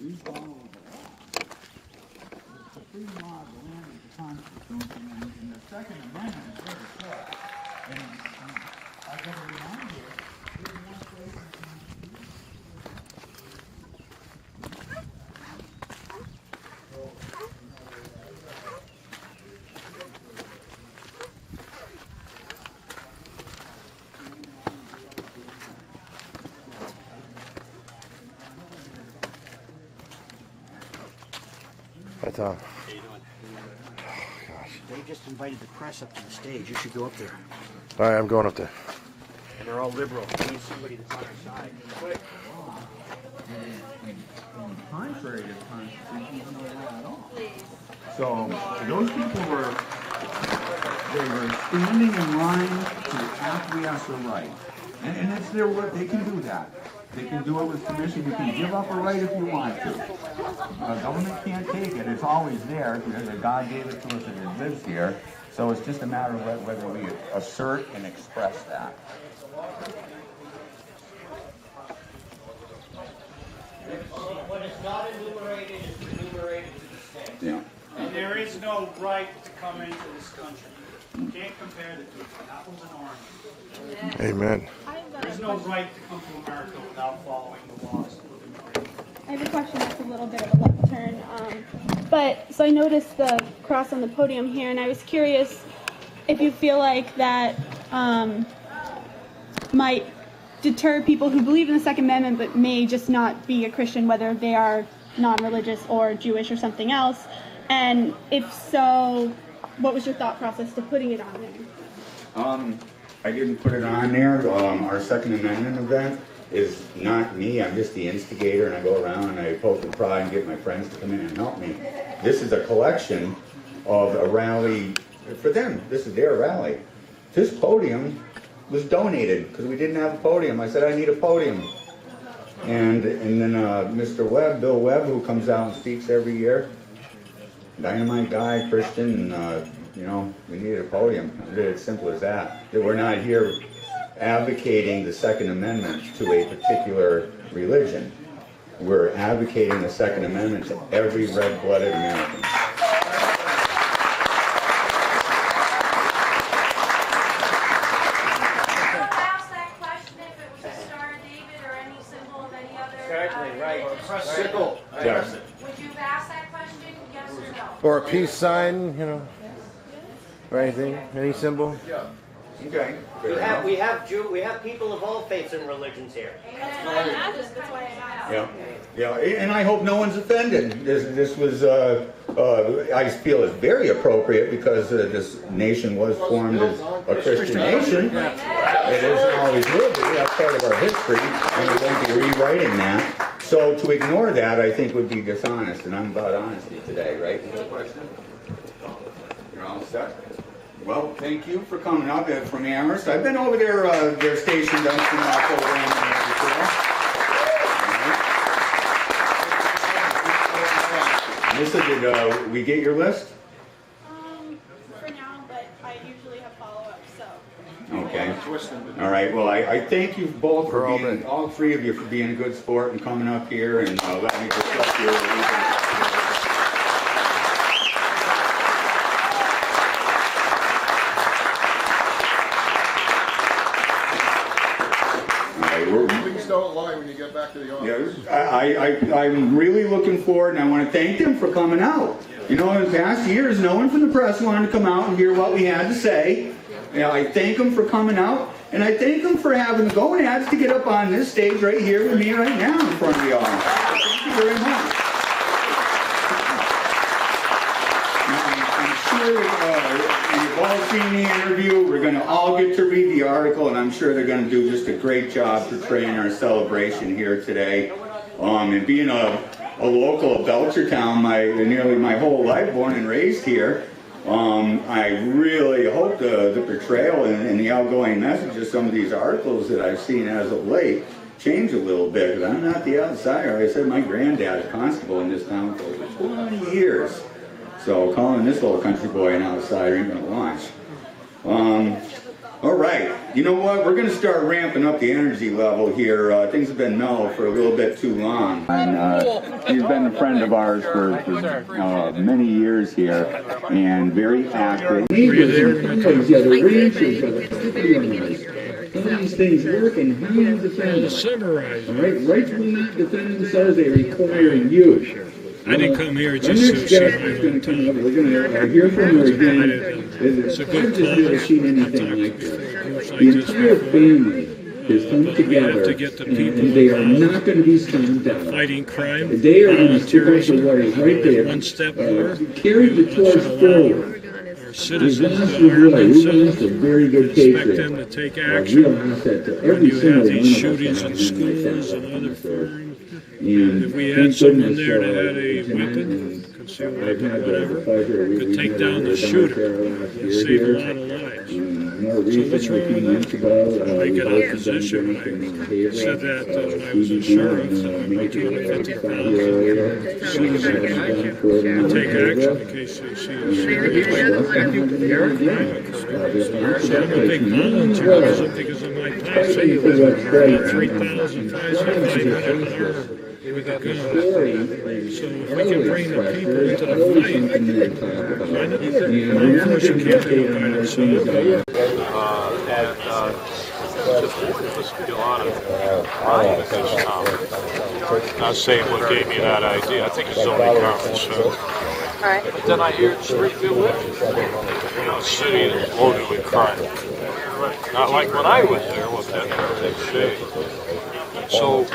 we follow the law. It's a free law of the land of the Constitution, and the Second Amendment is very clear. And I got to remind you, there's one place in the Constitution. Hi, Tom. How you doing? Oh, gosh. They just invited the press up to the stage. You should go up there. All right, I'm going up there. And they're all liberal. We need somebody that's on our side. Quick. Contrary to the Constitution, there's no law at all. So those people were standing in line to acquiesce a right, and it's their work. They can do that. They can do it with permission. You can give up a right if you want to. Government can't take it. It's always there. God gave it to us and it lives here. So it's just a matter of whether we assert and express that. What is not enumerated is enumerated to the state. Yeah. And there is no right to come into this country. You can't compare the two, apples and oranges. Amen. There's no right to come to America without following the laws of immigration. I have a question that's a little bit of a left turn. So I noticed the cross on the podium here, and I was curious if you feel like that might deter people who believe in the Second Amendment but may just not be a Christian, whether they are non-religious or Jewish or something else. And if so, what was your thought process to putting it on there? I didn't put it on there. Our Second Amendment event is not me. I'm just the instigator, and I go around and I poke and pry and get my friends to come in and help me. This is a collection of a rally for them. This is their rally. This podium was donated because we didn't have a podium. I said, I need a podium. And then Mr. Webb, Bill Webb, who comes out and speaks every year, dynamite guy, Christian, and you know, we needed a podium. It's simple as that. That we're not here advocating the Second Amendment to a particular religion. We're advocating the Second Amendment to every red-blooded American. Certainly, right. Sickle. Yes. Would you have asked that question, yes or no? Or a peace sign, you know, or anything, any symbol. Okay. We have people of all faiths and religions here. Yeah, yeah, and I hope no one's offended. This was, I feel is very appropriate because this nation was formed as a Christian nation. It isn't always will be. That's part of our history, and we won't be rewriting that. So to ignore that, I think, would be dishonest, and I'm about honesty today, right? You're all set? Well, thank you for coming up from Amherst. I've been over there, they're stationed up in our program before. Melissa, did we get your list? For now, but I usually have follow-up, so. Okay. All right. Well, I thank you both for being, all three of you, for being a good sport and coming up here and letting me discuss your allegiance. Please don't lie when you get back to the office. Yeah, I'm really looking forward, and I want to thank them for coming out. You know, in the past years, no one from the press wanted to come out and hear what we had to say. You know, I thank them for coming out, and I thank them for having the gonads to get up on this stage right here with me right now in front of y'all. Thank you very much. I'm sure you've all seen the interview. We're going to all get to read the article, and I'm sure they're going to do just a great job portraying our celebration here today. And being a local of Belchertown, nearly my whole life, born and raised here, I really hope the portrayal and the outgoing message of some of these articles that I've seen as of late change a little bit, because I'm not the outsider. Like I said, my granddad is constable in this town for over 20 years. So calling this little country boy an outsider ain't gonna launch. All right, you know what? We're going to start ramping up the energy level here. Things have been mellow for a little bit too long. And he's been a friend of ours for many years here, and very active. Neighbors and friends, the ranchers, all these things work, and how do you defend them? Summarize. All right, rights will not defend themselves, they require you. I didn't come here Our just next to guest is going to come up. We're going to hear from her again. It's a I've good just never cause. seen anything like this. The entire family has come together, to get the people and they are not going to be stomped out. fighting crime. They are going to stick up the warriors right there. One step more. Carry the torch forward. Our We've citizens lost that the are boy. We've lost a themselves. very good Expect patriot. them to take A action. real asset to When every you single have one these of us shootings that in have been like schools that. and other firms, And if we thank had someone goodness, there that had a tonight, weapon, and concealed I've weapon, had the whatever, pleasure. could We've take had down the a shooter last and year save a here. lot of lives. More So what's recently, a wrong few with months that? ago, Make we an hosted opposition. them I in said that when I was a CBD sheriff, and, that would be Mike, 250,000. Take Take action in case they see us. So I'm a big volunteerism because of my posse. It was about 3,500 with a gun. So if we can bring the people into the fight, law enforcement can't do it by themselves. Not saying what gave me that idea. I think it's only common sense. But then I hear Springfield, you know, a city that's loaded with crime. Not like when I was there with that shade. So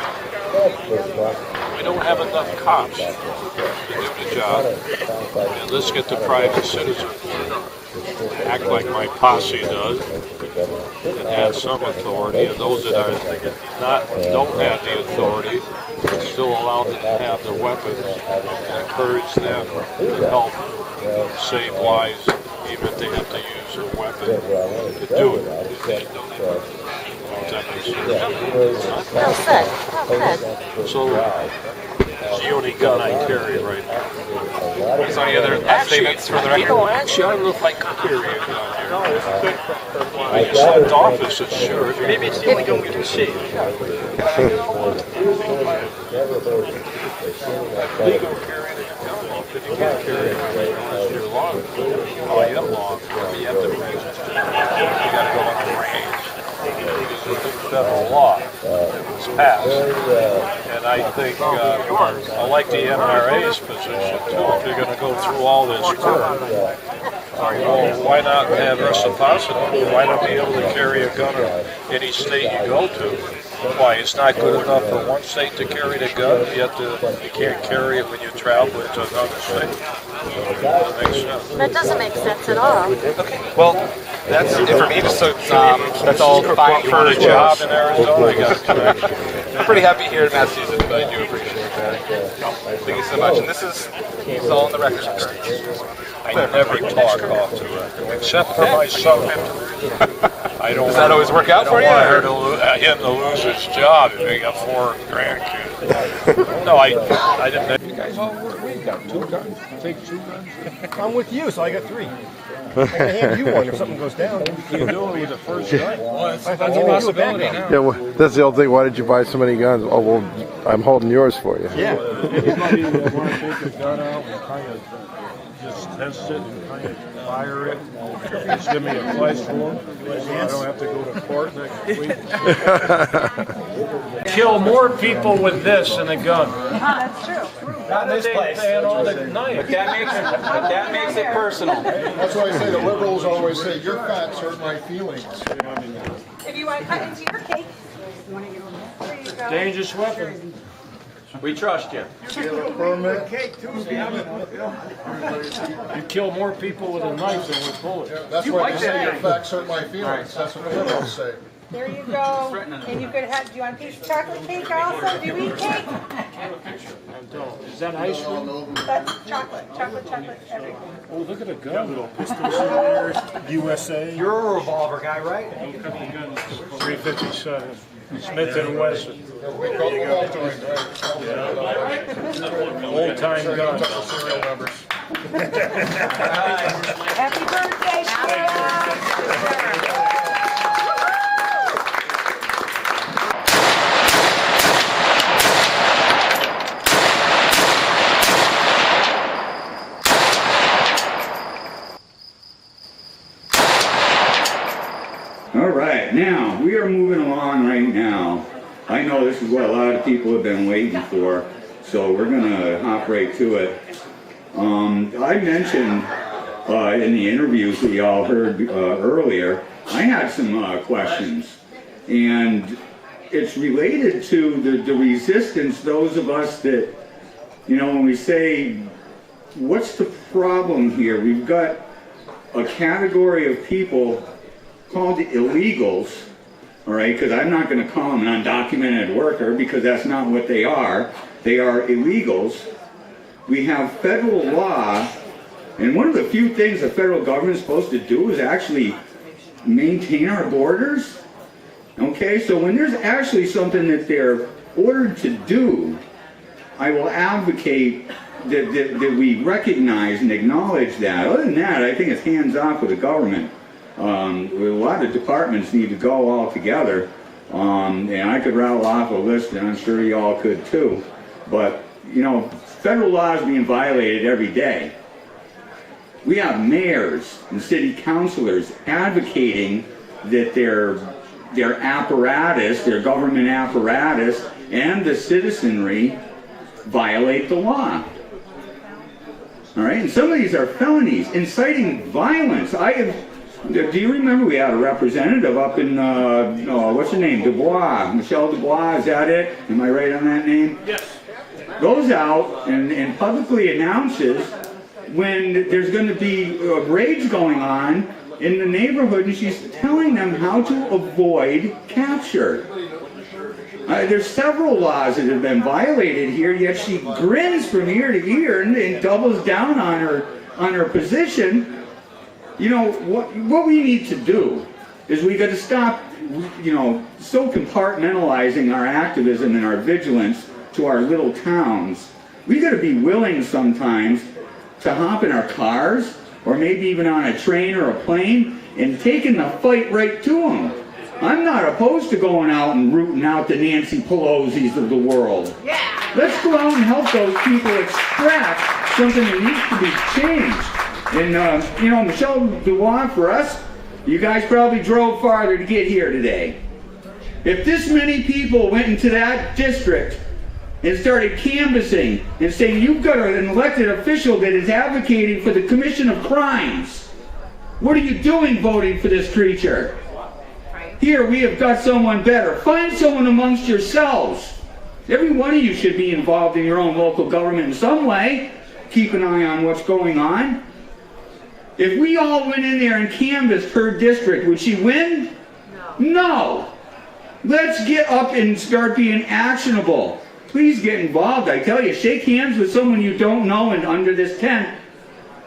we don't have enough cops to do the job. And let's get the private citizens to act like my posse does and have some authority, and those that are don't have the authority still allow them to have their weapons and encourage them to help save lives, even if they have to use a weapon to do it. So it's the only gun I carry right now. Is there any other statements for the record? You know, actually, I don't know if I can carry a gun here. I just left office as sheriff. Maybe it's the only gun we can see. Legal carrying a gun. If you can't carry a gun unless you're law enforcement, I am law enforcement. You have to be. You got to go on the range. Because it's a federal law that was passed. And I think I like the NRA's position too. If you're going to go through all this work, well, why not have reciprocity? Why not be able to carry a gun in any state you go to? Why, it's not good enough for one state to carry the gun, you can't carry it when you travel into another state. That makes sense. That doesn't make sense at all. Okay, well, that's it for me. Just so that's all fine for a job in Arizona, I got a connection. I'm pretty happy here in Massachusetts, but I do appreciate that. Thank you so much. And this is all on the record. I never talk off the record, except for my son. I don't. Does that always work out for you? I want him to lose his job if he got 4 grandkids. No, I didn't. You guys all work. We got 2 guns. Take 2 guns. I'm with you, so I got 3. I can hand you one if something goes down. You do it with the first gun. That's a possibility now. Yeah, well, that's the old thing. Why did you buy so many guns? Oh, well, I'm holding yours for you. Yeah. Anybody that want to take a gun out and kind of just test it and kind of fire it, just give me a price for it, so I don't have to go to court next week. Kill more people with this than a gun. That's true. Not in this place. They had all the knives. That makes it personal. That's why I say the liberals always say, your facts hurt my feelings. If you want to cut into your cake, there you go. Dangerous weapon. We trust you. You kill more people with a knife than with bullets. That's why they say your facts hurt my feelings. That's what the liberals say. There you go. And you could have, do you want a piece of chocolate cake also? Do you eat cake? Is that ice cream? That's chocolate, everything. Oh, look at a gun. Little pistols in there. USA. You're a revolver guy, right? 357. Smith and Wesson. Old time gun. Happy birthday, Sarah. know this is what a lot of people have been waiting for, so we're gonna hop right to it. I mentioned in the interviews that y'all heard earlier, I had some questions, and it's related to the resistance, those of us that, you know, when we say, what's the problem here? We've got a category of people called illegals, all right, because I'm not going to call them an undocumented worker because that's not what they are. They are illegals. We have federal law, and one of the few things the federal government is supposed to do is actually maintain our borders. Okay, so when there's actually something that they're ordered to do, I will advocate that we recognize and acknowledge that. Other than that, I think it's hands off with the government. A lot of departments need to go all together, and I could rattle off a list, and I'm sure y'all could too. But, you know, federal law is being violated every day. We have mayors and city councilors advocating that their apparatus, their government apparatus, and the citizenry violate the law. All right, and some of these are felonies, inciting violence. Do you remember we had a representative up in, what's her name, Dubois, Michelle Dubois, is that it? Am I right on that name? Yes. Goes out and publicly announces when there's going to be raids going on in the neighborhood, and she's telling them how to avoid capture. There's several laws that have been violated here, yet she grins from ear to ear and doubles down on her position. You know, what we need to do is we got to stop, you know, so compartmentalizing our activism and our vigilance to our little towns. We got to be willing sometimes to hop in our cars, or maybe even on a train or a plane, and taking the fight right to them. I'm not opposed to going out and rooting out the Nancy Pelosi's of the world. Yeah. Let's go out and help those people extract something that needs to be changed. And, you know, Michelle Dubois, for us, you guys probably drove farther to get here today. If this many people went into that district and started canvassing and saying, you've got an elected official that is advocating for the commission of crimes, what are you doing voting for this creature? Here we have got someone better. Find someone amongst yourselves. Every one of you should be involved in your own local government in some way. Keep an eye on what's going on. If we all went in there and canvassed her district, would she win? No. Let's get up and start being actionable. Please get involved. I tell you, shake hands with someone you don't know and under this tent,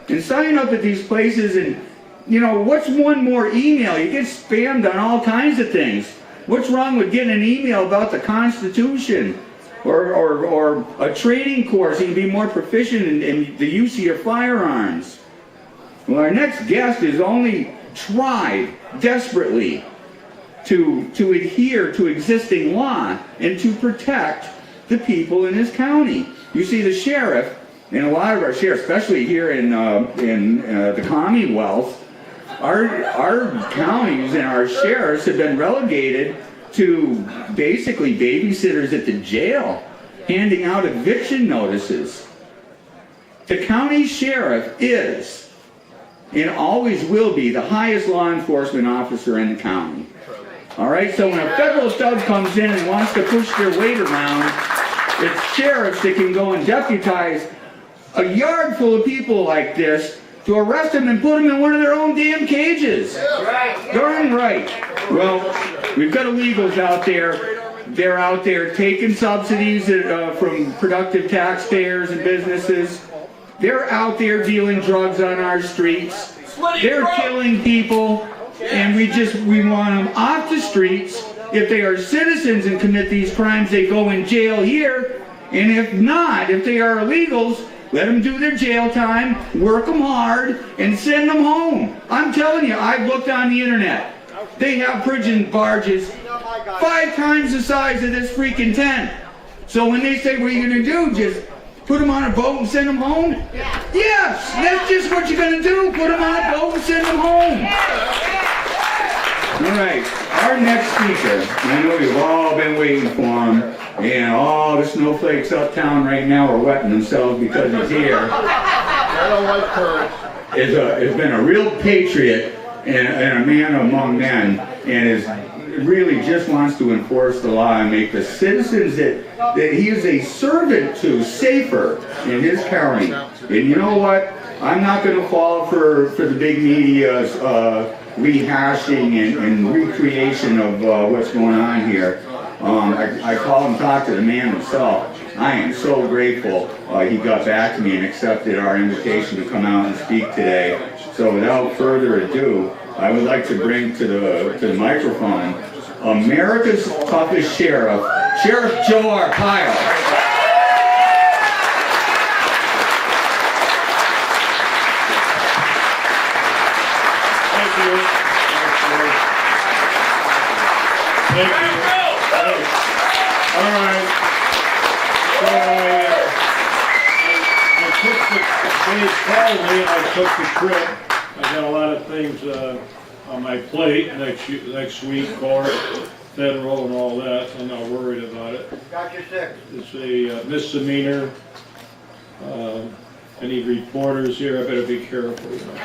and sign up at these places. And, you know, what's one more email? You get spammed on all kinds of things. What's wrong with getting an email about the Constitution or a training course? You can be more proficient in the use of your firearms. Well, our next guest has only tried desperately to adhere to existing law and to protect the people in his county. You see, the sheriff, and a lot of our sheriffs, especially here in the Commonwealth, our counties and our sheriffs have been relegated to basically babysitters at the jail, handing out eviction notices. The county sheriff is, and always will be, the highest law enforcement officer in the county. All right, so when a federal stud comes in and wants to push their weight around, it's sheriffs that can go and deputize a yard full of people like this to arrest them and put them in one of their own damn cages. Darn right. Well, we've got illegals out there. They're out there taking subsidies from productive taxpayers and businesses. They're out there dealing drugs on our streets. They're killing people. And we want them off the streets. If they are citizens and commit these crimes, they go in jail here. And if not, if they are illegals, let them do their jail time, work them hard, and send them home. I'm telling you, I've looked on the internet. They have prison barges 5 times the size of this freaking tent. So when they say, what are you going to do? Just put them on a boat and send them home? Yes, that's just what you're going to do. Put them on a boat and send them home. All right. our next speaker, and I know you've all been waiting for him, and all the snowflakes uptown right now are wetting themselves because he's here. I don't like courage. Has been a real patriot and a man among men, and is really just wants to enforce the law and make the citizens that he is a servant to safer in his county. And you know what? I'm not going to fall for the big media's rehashing and recreation of what's going on here. I called and talked to the man himself. I am so grateful he got back to me and accepted our invitation to come out and speak today. So without further ado, I would like to bring to the microphone America's toughest sheriff, Sheriff Joe Arpaio. Thank you. All right. So they called me and I took the trip. I got a lot of things on my plate next week, court, federal, and all that. So I'm not worried about it. Got your six. It's a misdemeanor. Any reporters here, I better be careful. You know.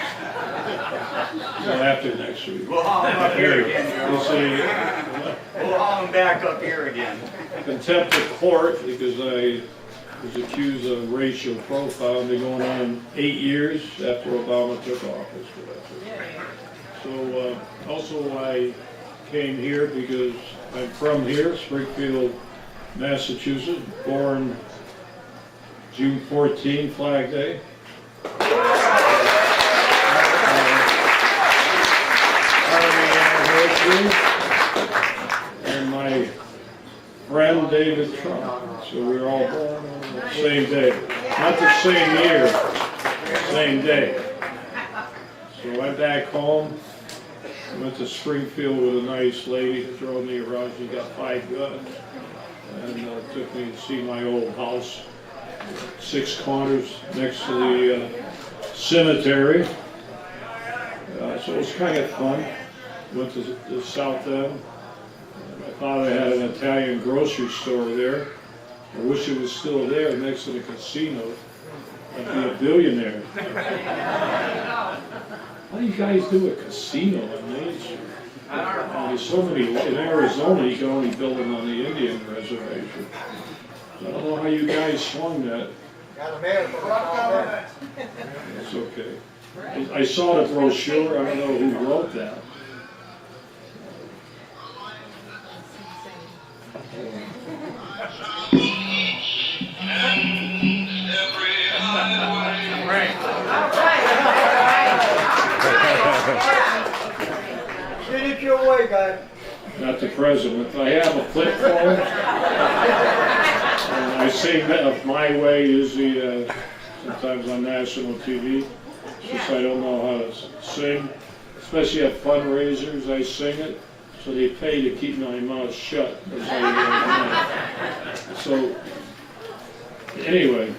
So after next week. We'll haul him up here again. We'll haul him back up here again. Contempt of court because I was accused of racial profiling. Been going on 8 years after Obama took office. So also I came here because I'm from here, Springfield, Massachusetts, born June 14, Flag Day. And my friend David Trump. So we were all born on the same day. Not the same year, same day. So I went back home, went to Springfield with a nice lady who drove me around. She got 5 guns and took me to see my old house, 6 corners next to the cemetery. So it was kind of fun. Went to the South End. My father had an Italian grocery store there. I wish it was still there next to the casino. I'd be a billionaire. How do you guys do a casino on Main Street? There's so many, in Arizona you can only build them on the Indian reservation. So I don't know how you guys swung that. It's okay. I saw the brochure, I don't know who wrote that. Send it your way, guy. Not the president. I have a flip phone. And I sing that My Way usually sometimes on national TV. Since I don't know how to sing, especially at fundraisers, I sing it. So they pay to keep my mouth shut. So anyway,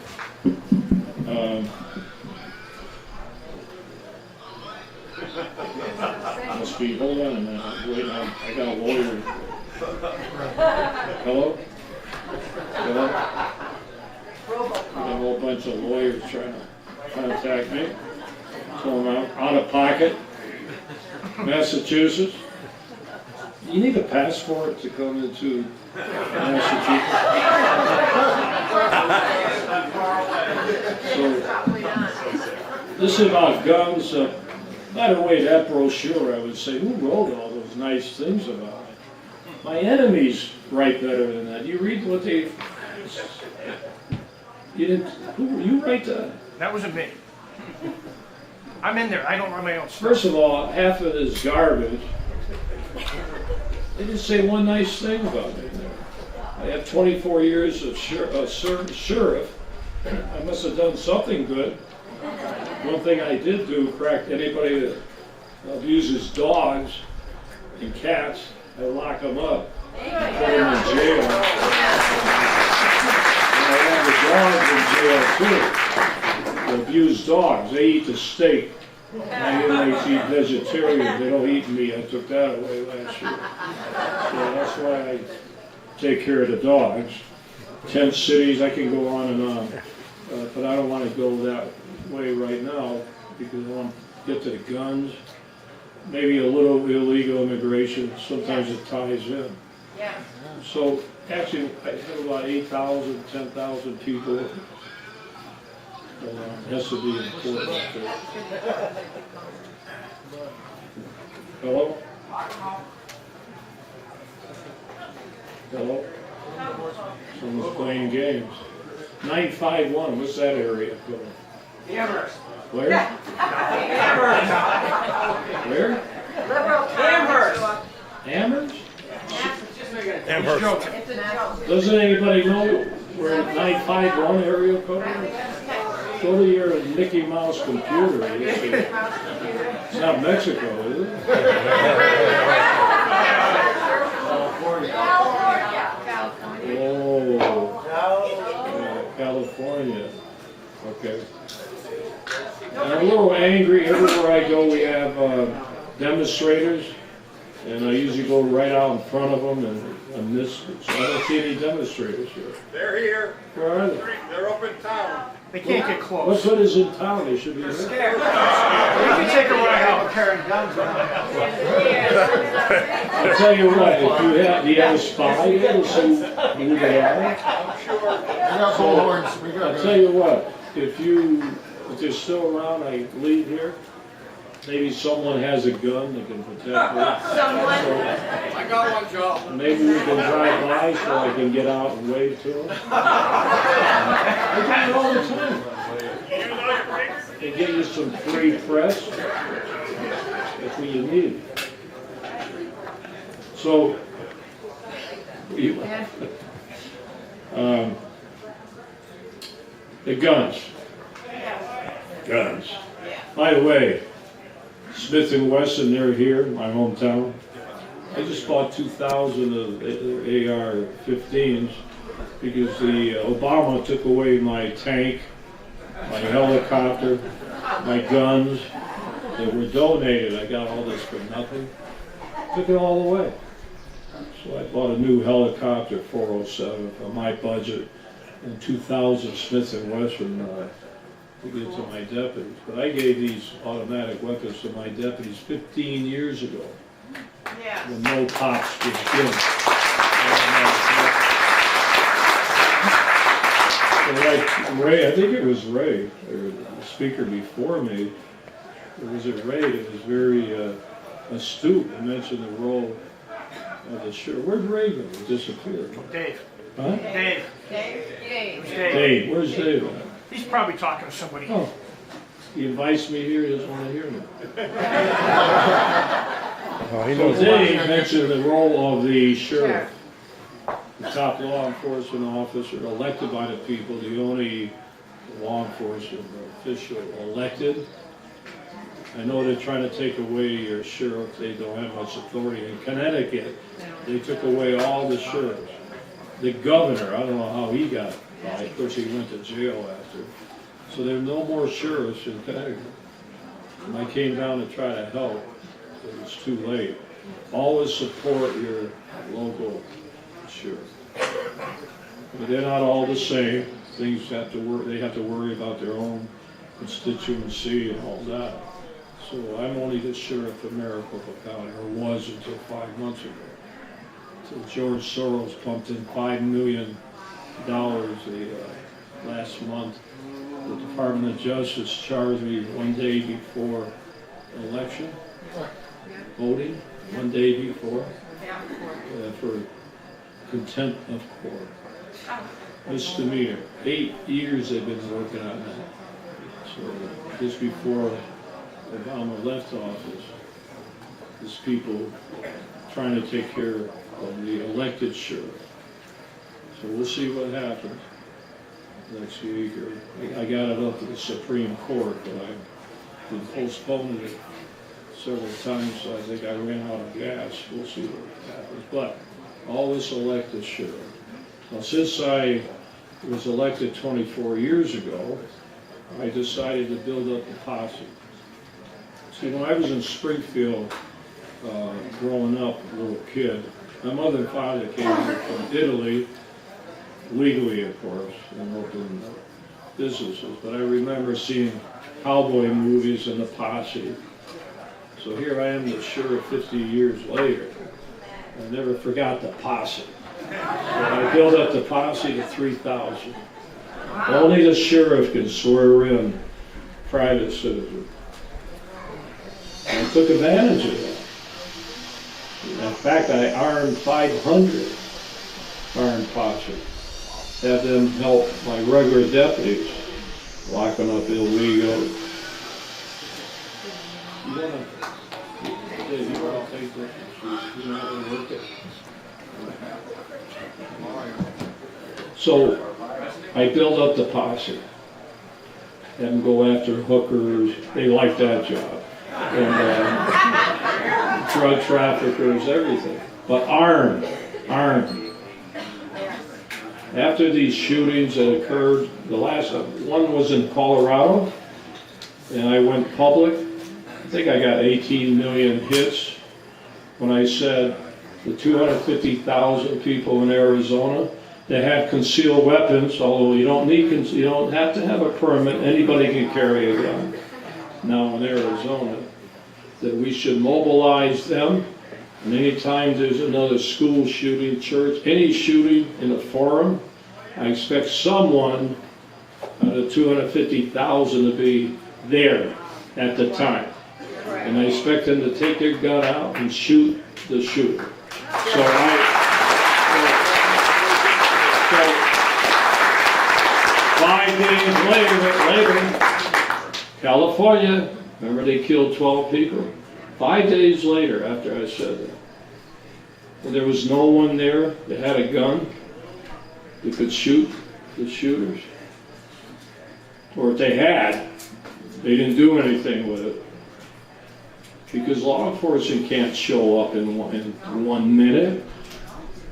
must be, hold on a minute, wait, I got a lawyer. Hello? Hello? I got a whole bunch of lawyers trying to contact me. So I'm out of pocket, Massachusetts. You need a passport to come into Massachusetts. So, this is about guns. By the way, that brochure, I would say, who wrote all those nice things about it? My enemies write better than that. You read what they... You didn't... You write that? That wasn't me. I'm in there. I don't run my own stuff. First of all, half of this garbage. They didn't say one nice thing about me there. I have 24 years of sheriff. I must have done something good. One thing I did do, cracked anybody that abuses dogs and cats, I lock them up, put them in jail. And I have the dogs in jail too. The abused dogs, they eat the steak My inmates eat vegetarian, they don't eat meat, I took that away last year. So that's why I take care of the dogs. Tent cities, I can go on and on, but I don't want to go that way right now because I want to get to the guns. Maybe a little illegal immigration, sometimes it ties in. Yeah. So actually, I have about 8,000, 10,000 people. It has to be important out there. Hello? Hello? Someone's playing games. 951, what's that area code? Amherst. Where? Amherst. Where? Amherst. Amherst? Amherst. It's a joke. Doesn't anybody know where 951 area code is? Go to your Mickey Mouse computer. It's not Mexico, is it? Oh, California. Okay. And I'm a little angry. Everywhere I go, we have demonstrators, and I usually go right out in front of them and miss. So I don't see any demonstrators here. They're here. Where are they? They're up in town. They can't get close. What good is in town? They should be there. Scared. We can take a ride out carrying guns around. I'll tell you what, if you have, do you have a spy here to see who they are? I'm sure. We got bullhorns. We got. I'll tell you what, if they're still around, I leave here. Maybe someone has a gun that can protect me. I got one, Joe. Maybe we can drive by so I can get out and wave to them. I do it all the time. They give you some free press. That's what you need. So, the guns. Guns. By the way, Smith & Wesson, they're here, my hometown. I just bought 2,000 of AR-15s because the Obama took away my tank, my helicopter, my guns. They were donated. I got all this for nothing. Took it all away. So I bought a new helicopter, 407, for my budget, and 2,000 Smith & Wesson to give to my deputies. But I gave these automatic weapons to my deputies 15 years ago. Yeah. When no cops could give. Like Ray, I think it was Ray, or the speaker before me, was it Ray that was very astute and mentioned the role of the sheriff. Where'd Ray go? He disappeared. Dave. Huh? Dave. Dave. Where's Dave? He's probably talking to somebody. Oh, he invites me here, he doesn't want to hear me. So Dave mentioned the role of the sheriff, the top law enforcement officer elected by the people, the only law enforcement official elected. I know they're trying to take away your sheriff. They don't have much authority. In Connecticut, they took away all the sheriffs. The governor, I don't know how he got by. Of course, he went to jail after. So there are no more sheriffs in Connecticut. And I came down to try to help. It was too late. Always support your local sheriff. But they're not all the same. Things have to work. They have to worry about their own constituency and all that. So I'm only the sheriff of Maricopa County, or was until 5 months ago. So George Soros pumped in $5 million last month. The Department of Justice charged me 1 day before election, voting, 1 day before, for contempt of court. Misdemeanor. 8 years they've been working on that. So just before Obama left office, there's people trying to take care of the elected sheriff. So we'll see what happens next week. I got it up to the Supreme Court, but I've been postponing it several times, so I think I ran out of gas. We'll see what happens. But always elect the sheriff. Now, since I was elected 24 years ago, I decided to build up a posse. See, when I was in Springfield, growing up, a little kid, my mother and father came here from Italy, legally, of course, and opened businesses. But I remember seeing cowboy movies and the posse. So here I am, the sheriff 50 years later. I never forgot the posse. So I built up the posse to 3,000. Only the sheriff can swear in private citizens. I took advantage of that. In fact, I armed 500 armed posse. Had them help my regular deputies locking up illegals. You want to take that? You know how to work it. So I built up the posse. Had them go after hookers. They liked that job. And drug traffickers, everything. But armed. After these shootings that occurred, the last one was in Colorado, and I went public. I think I got 18 million hits when I said the 250,000 people in Arizona that had concealed weapons, although you don't have to have a permit, anybody can carry a gun now in Arizona, that we should mobilize them. And anytime there's another school shooting, church, any shooting in a forum, I expect someone out of 250,000 to be there at the time. And I expect them to take their gun out and shoot the shooter. So 5 days later, California, remember they killed 12 people? 5 days later after I said that. And there was no one there that had a gun that could shoot the shooters. Or if they had, they didn't do anything with it. Because law enforcement can't show up in 1 minute.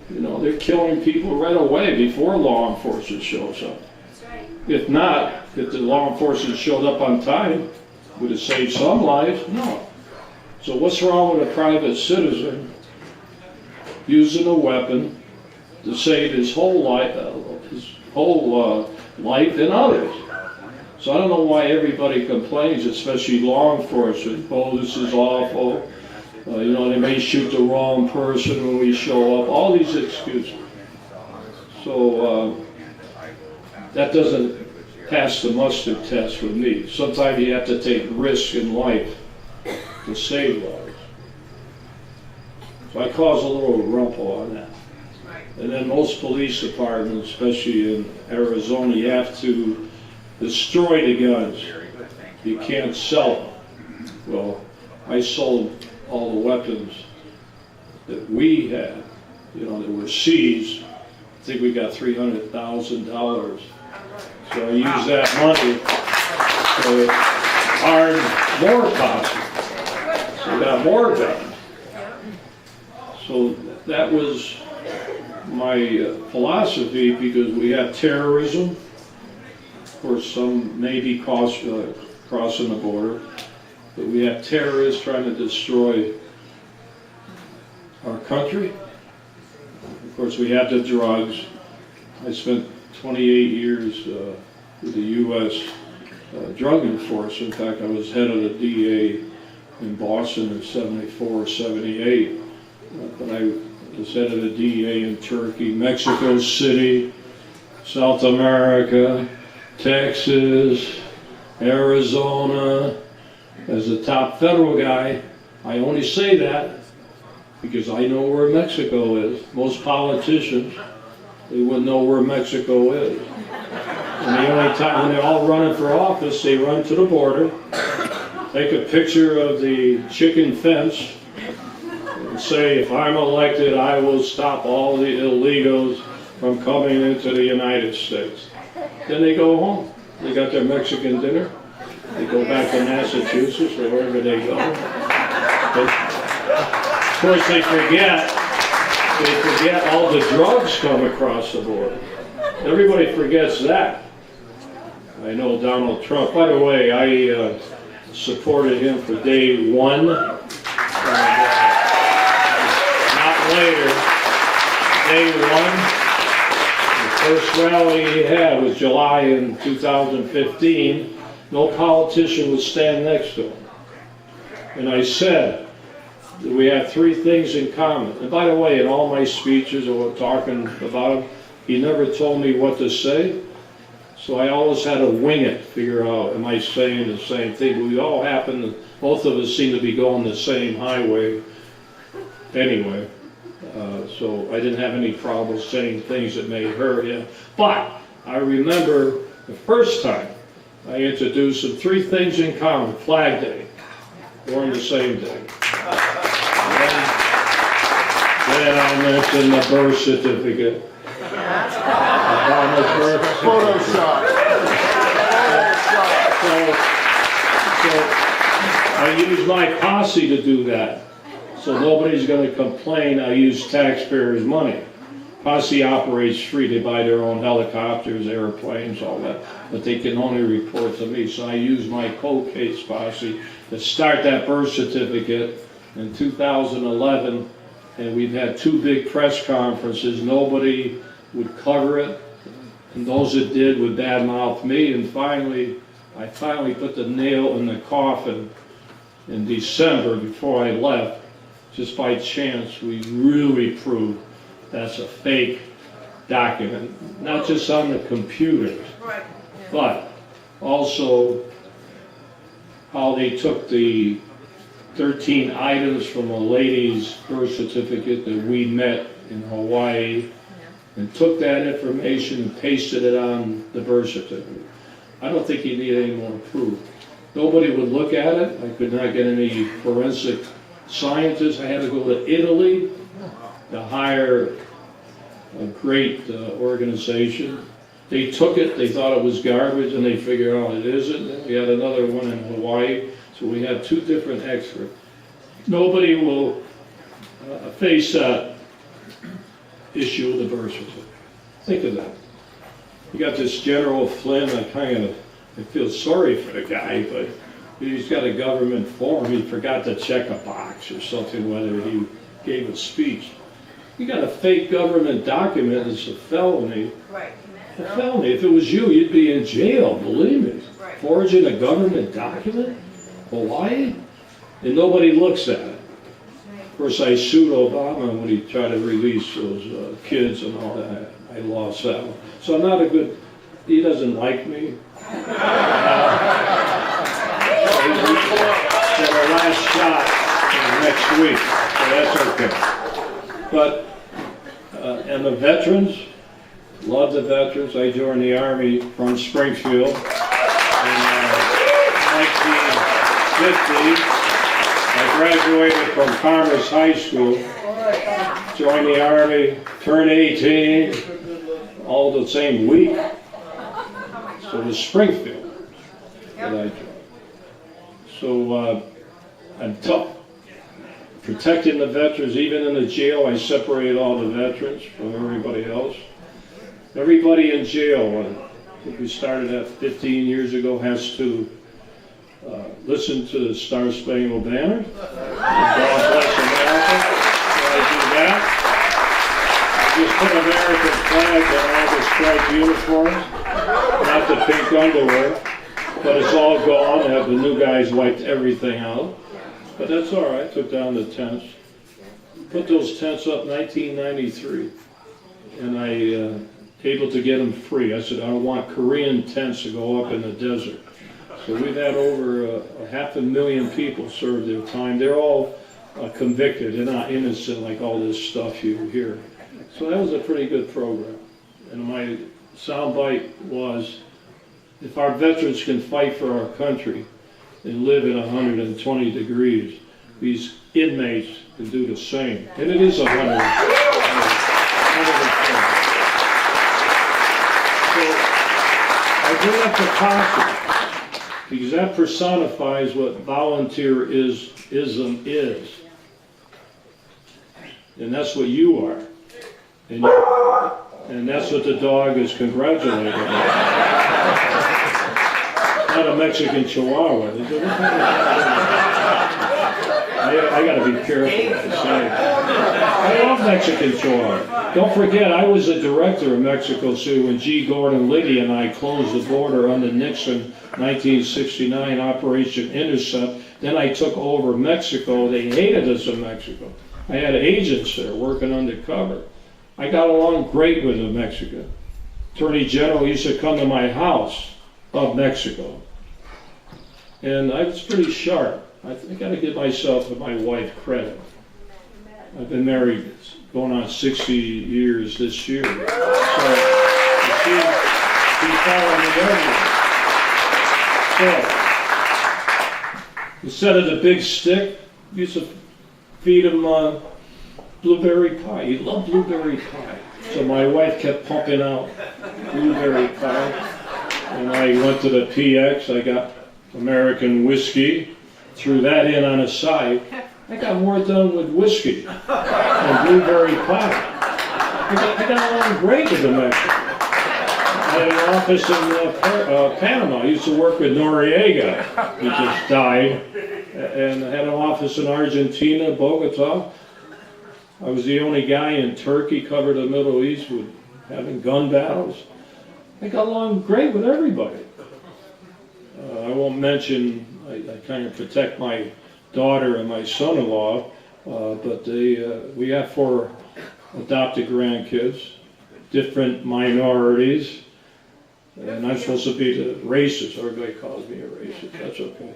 You know, they're killing people right away before law enforcement shows up. If not, if the law enforcement showed up on time, would it save some lives? No. So what's wrong with a private citizen using a weapon to save his whole life and others? So I don't know why everybody complains, especially law enforcement. Oh, this is awful. You know, they may shoot the wrong person when we show up. All these excuses. So that doesn't pass the mustard test with me. Sometimes you have to take risks in life to save lives. So I cause a little rumple on that. And then most police departments, especially in Arizona, you have to destroy the guns. You can't sell them. Well, I sold all the weapons that we had, you know, that were seized. I think we got $300,000. So I used that money to arm more posse. So we got more guns. So that was my philosophy, because we have terrorism. Of course, some may be crossing the border, but we have terrorists trying to destroy our country. Of course, we have the drugs. I spent 28 years with the U.S. Drug Enforcement. In fact, I was head of the DA in Boston in 74, 78. But I was head of the DA in Turkey, Mexico City, South America, Texas, Arizona. As a top federal guy, I only say that because I know where Mexico is. Most politicians, they wouldn't know where Mexico is. And the only time when they're all running for office, they run to the border, take a picture of the chicken fence, and say, if I'm elected, I will stop all the illegals from coming into the United States. Then they go home. They got their Mexican dinner. They go back to Massachusetts or wherever they go. But of course, they forget all the drugs come across the border. Everybody forgets that. I know Donald Trump. By the way, supported him for day one. Not later, day one. The first rally he had was July in 2015. No politician would stand next to him. And I said that we have three things in common. And by the way, in all my speeches or talking about him, he never told me what to say. So I always had to wing it, figure out, am I saying the same thing? But we all happen, both of us seem to be going the same highway anyway. So I didn't have any problem saying things that may hurt him. But I remember the first time I introduced him, three things in common, Flag Day, born the same day. Then I mentioned the birth certificate. Photoshop. So I use my posse to do that. So nobody's going to complain I use taxpayers' money. Posse operates free. They buy their own helicopters, airplanes, all that. But they can only report to me. So I use my cold case posse to start that birth certificate in 2011. And we've had two big press conferences. Nobody would cover it. And those that did would badmouth me. And I finally put the nail in the coffin in December before I left. Just by chance, we really proved that's a fake document. Not just on the computers, but also how they took the 13 items from a lady's birth certificate that we met in Hawaii and took that information and pasted it on the birth certificate. I don't think you need any more proof. Nobody would look at it. I could not get any forensic scientists. I had to go to Italy to hire a great organization. They took it, they thought it was garbage, and they figured out it isn't. And we had another one in Hawaii, so we had two different experts. Nobody will face that issue of the birth certificate. Think of that. You got this General Flynn, I feel sorry for the guy, but he's got a government form. He forgot to check a box or something, whether he gave a speech. You got a fake government document, it's a felony. Right. A felony. If it was you, you'd be in jail, believe me. Right. Forging a government document? Hawaii? And nobody looks at it. Of course, I sued Obama when he tried to release those kids and all that. I lost that one. So I'm not a good, he doesn't like me. For the last shot next week, so that's okay. But, and the veterans, love the veterans. I joined the Army from Springfield in 1950. I graduated from Commerce High School, joined the Army, turned 18, all the same week. So it was Springfield that I joined. So I'm tough. Protecting the veterans, even in the jail, I separate all the veterans from everybody else. Everybody in jail, I think we started that 15 years ago, has to listen to the Star Spangled Banner. God bless America. I do that. I just put American flags on all the striped uniforms, not the pink underwear, but it's all gone. The new guys wiped everything out. But that's all right. I took down the tents. Put those tents up 1993, and I able to get them free. I said, I don't want Korean tents to go up in the desert. So we've had over 500,000 people serve their time. They're all convicted. They're not innocent like all this stuff you hear. So that was a pretty good program. And my soundbite was, if our veterans can fight for our country and live in 120 degrees, these inmates can do the same. And it is 120. So I bring up the posse because that personifies what volunteerism is. And that's what you are. And that's what the dog is congratulating on. Not a Mexican Chihuahua. I gotta be careful what I say. I love Mexican Chihuahua. Don't forget, I was a director of Mexico City when G. Gordon Liddy and I closed the border under Nixon, 1969, Operation Intercept. Then I took over Mexico. They hated us in Mexico. I had agents there working undercover. I got along great with the Mexican. Attorney General used to come to my house of Mexico. And I was pretty sharp. I gotta give myself and my wife credit. I've been married going on 60 years this year. So she followed me everywhere. So instead of the big stick, we used to feed him blueberry pie. He loved blueberry pie. So my wife kept pumping out blueberry pie. And I went to the PX, I got American whiskey, threw that in on the side. I got more done with whiskey than blueberry pie. I got along great with the Mexicans. I had an office in Panama. I used to work with Noriega, who just died. And I had an office in Argentina, Bogota. I was the only guy in Turkey, covered the Middle East with having gun battles. I got along great with everybody. I won't mention, I kind of protect my daughter and my son-in-law, but we have 4 adopted grandkids, different minorities, and I'm supposed to be the racist. Everybody calls me a racist. That's okay.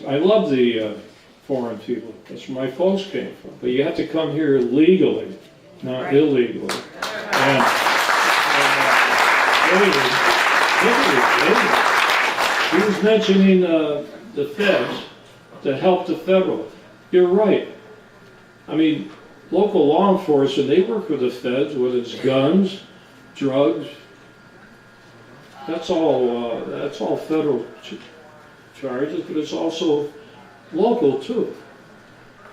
I love the foreign people. That's where my folks came from. But you have to come here legally, not illegally. And he was mentioning the feds to help the federal. You're right. I mean, local law enforcement, they work with the feds, whether it's guns, drugs. That's all federal charges, but it's also local too.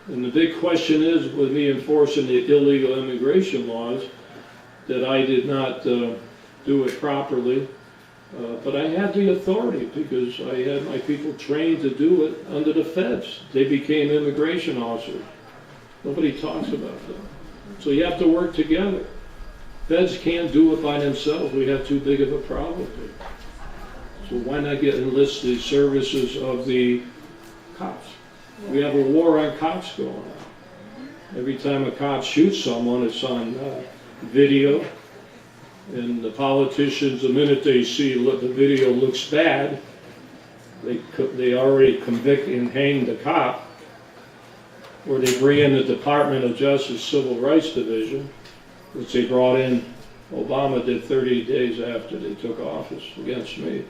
And the big question is, with me enforcing the illegal immigration laws, that I did not do it properly, but I had the authority because I had my people trained to do it under the feds. They became immigration officers. Nobody talks about that. So you have to work together. Feds can't do it by themselves. We have too big of a problem here. So why not enlist the services of the cops? We have a war on cops going on. Every time a cop shoots someone, it's on video. And the politicians, the minute they see the video looks bad, they already convict and hang the cop, or they bring in the Department of Justice Civil Rights Division, which they brought in. Obama did 30 days after they took office against me.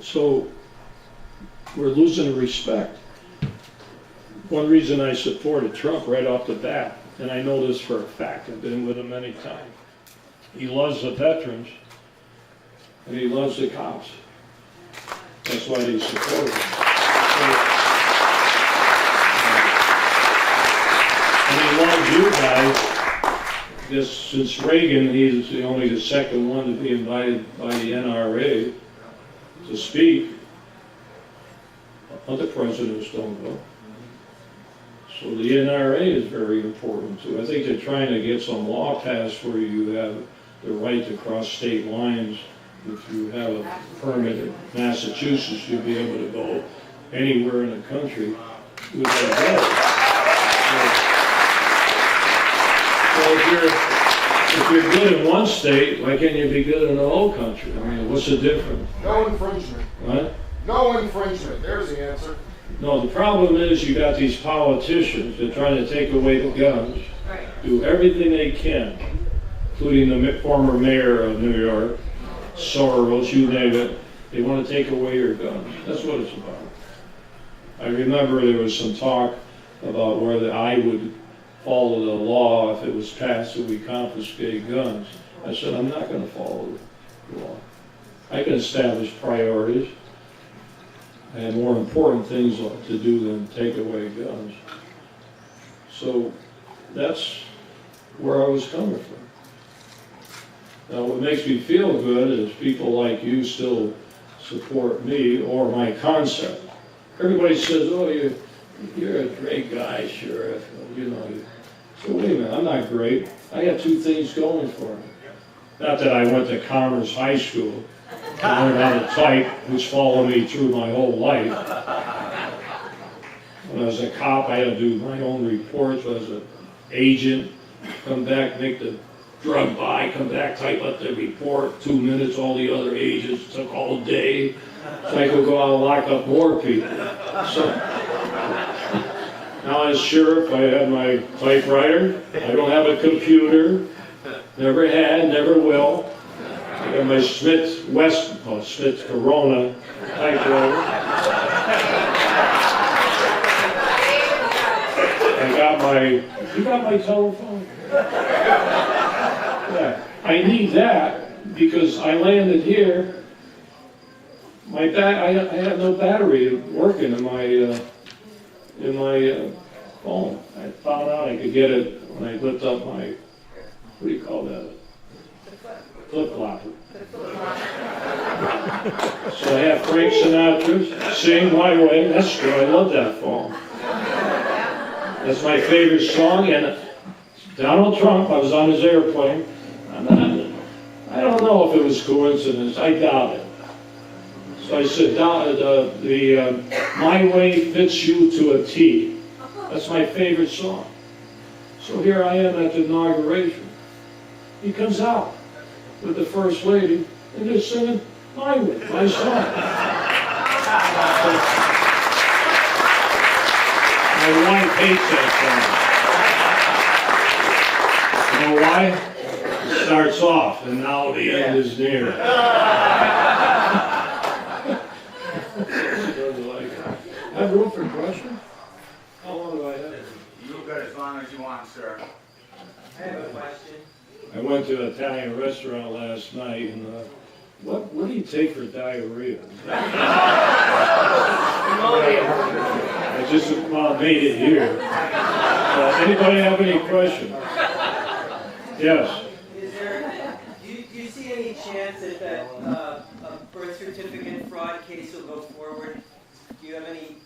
So we're losing respect. One reason I supported Trump right off the bat, and I know this for a fact, I've been with him many times, he loves the veterans and he loves the cops. That's why they support him. And he loves you guys. Just since Reagan, he's only the second one to be invited by the NRA to speak. Other presidents don't go. So the NRA is very important too. I think they're trying to get some law passed where you have the right to cross state lines. If you have a permit in Massachusetts, you'll be able to go anywhere in the country with that So if you're good in one state, why can't you be good in the whole country? I mean, what's the difference? No infringement. What? No infringement. There's the answer. No, the problem is you got these politicians that are trying to take away the guns, do everything they can, including the former mayor of New York, Soros, you name it. They want to take away your guns. That's what it's about. I remember there was some talk about whether I would follow the law if it was passed that we confiscate guns. I said, I'm not going to follow the law. I can establish priorities. I have more important things to do than take away guns. So that's where I was coming from. Now what makes me feel good is people like you still support me or my concept. Everybody says, oh, you're a great guy, Sheriff. You know. So wait a minute, I'm not great. I got two things going for me. Not that I went to Commerce High School to learn how to type, which followed me through my whole life. When I was a cop, I had to do my own reports. When I was an agent, come back, make the drug buy, come back, type up the report, 2 minutes, all the other agents, took all day. So I could go out and lock up more people. So now as sheriff, I have my typewriter. I don't have a computer. Never had, never will. I got my Smith Corona typewriter. You got my telephone? Yeah. I need that because I landed here. I have no battery working in my phone. I found out I could get it when I lift up my, what do you call that? Flip-flopper. So I have Frank Sinatra, Sing My Way. That's good. I love that phone. That's my favorite song. And Donald Trump, I was on his airplane. I don't know if it was coincidence. I doubt it. So I said, My Way Fits You to a T. That's my favorite song. So here I am at the inauguration. He comes out with the First Lady and they're singing My Way, my song. My wife hates that song. You know why? It starts off and now the end is near. I have room for questions? How long do I have? You've got as long as you want, sir. I have a question. I went to an Italian restaurant last night, and what do you take for diarrhea? I just about made it here. Anybody have any questions? Yes. Do you see any chance that a birth certificate fraud case will go forward? Do you have any?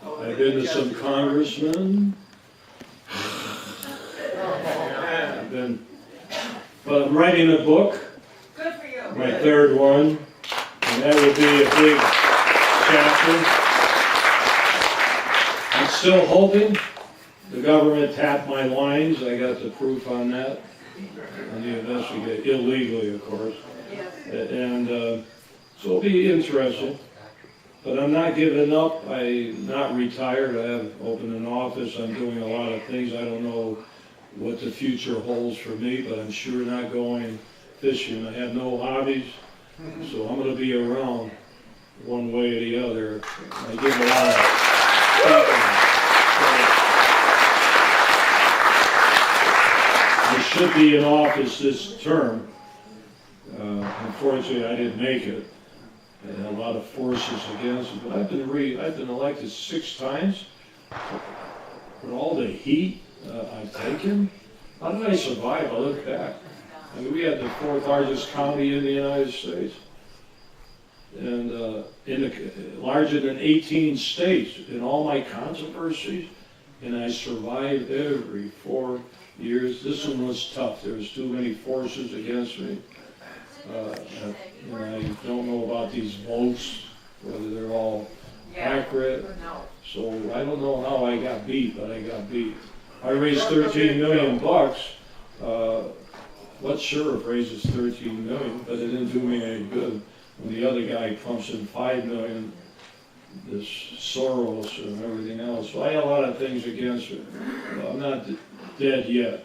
I've been to some congressmen. But I'm writing a book. Good for you. My third one, and that would be a big chapter. I'm still hoping the government tapped my lines. I got the proof on that. And the investigate illegally, of course. And so it'll be interesting. But I'm not giving up. I'm not retired. I have opened an office. I'm doing a lot of things. I don't know what the future holds for me, but I'm sure not going fishing. I have no hobbies, so I'm going to be around one way or the other. I give a lot of I should be in office this term. Unfortunately, I didn't make it. I had a lot of forces against it, but I've been elected 6 times. With all the heat I've taken, how did I survive? I look back. I mean, we had the 4th largest county in the United States, and larger than 18 states. In all my controversies, and I survived every 4 years. This one was tough. There was too many forces against me. I don't know about these votes, whether they're all accurate. So I don't know how I got beat, but I got beat. I raised $13 million. What sheriff raises $13 million? But it didn't do me any good. When the other guy pumps in $5 million, this Soros and everything else. So I had a lot of things against me. I'm not dead yet.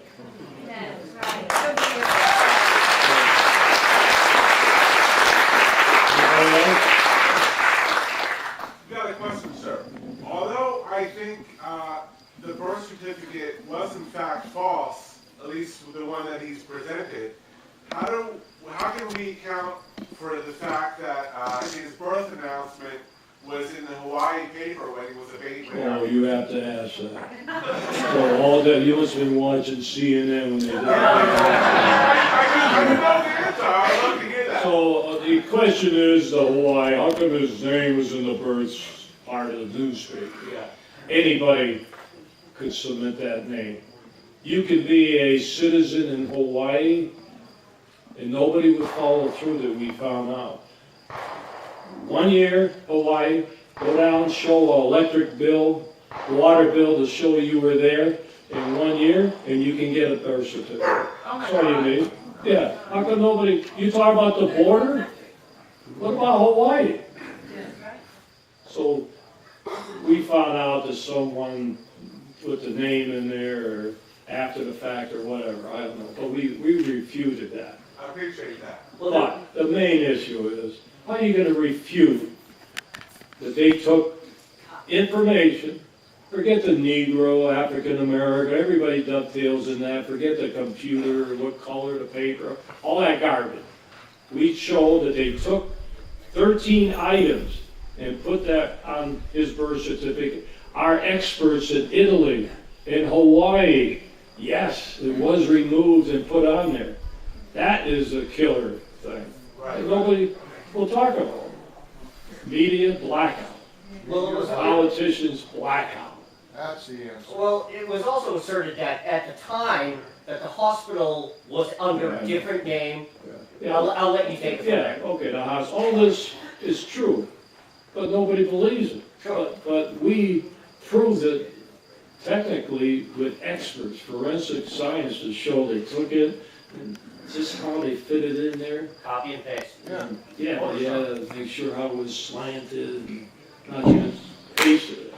Got a question, sir. Although I think the birth certificate was in fact false, at least the one that he's presented, how can we account for the fact that his birth announcement was in the Hawaii paper when he was a baby? Oh, you have to ask that. So all that you must have been watching CNN when they did that. I know the answer. I'd love to hear that. So the question is the Hawaii, how come his name was in the birth part of the newspaper? Yeah, anybody could submit that name. You could be a citizen in Hawaii and nobody would follow through that we found out. 1 year, Hawaii, go down, show an electric bill, water bill to show you were there in 1 year, and you can get a birth certificate. That's all you need. Yeah, how come nobody, you talk about the border? What about Hawaii? So we found out that someone put the name in there or after the fact or whatever, I don't know, but we refuted that. I appreciate that. But the main issue is, how are you going to refute that they took information, forget the Negro, African American, everybody dovetails in that, forget the computer, what color the paper, all that garbage. We showed that they took 13 items and put that on his birth certificate. Our experts in Italy, in Hawaii, yes, it was removed and put on there. That is a killer thing. Right. Nobody will talk about it. Media, blackout. Well, it was politicians, blackout. That's the answer. Well, it was also asserted that at the time that the hospital was under a different name. Yeah. I'll let you take it from there. Okay, the house, all this is true, but nobody believes it. Sure. But we proved it technically with experts, forensic scientists show they took it, and just how they fit it in there. Copy and paste. Yeah, make sure how it was slanted, and not just pasted it.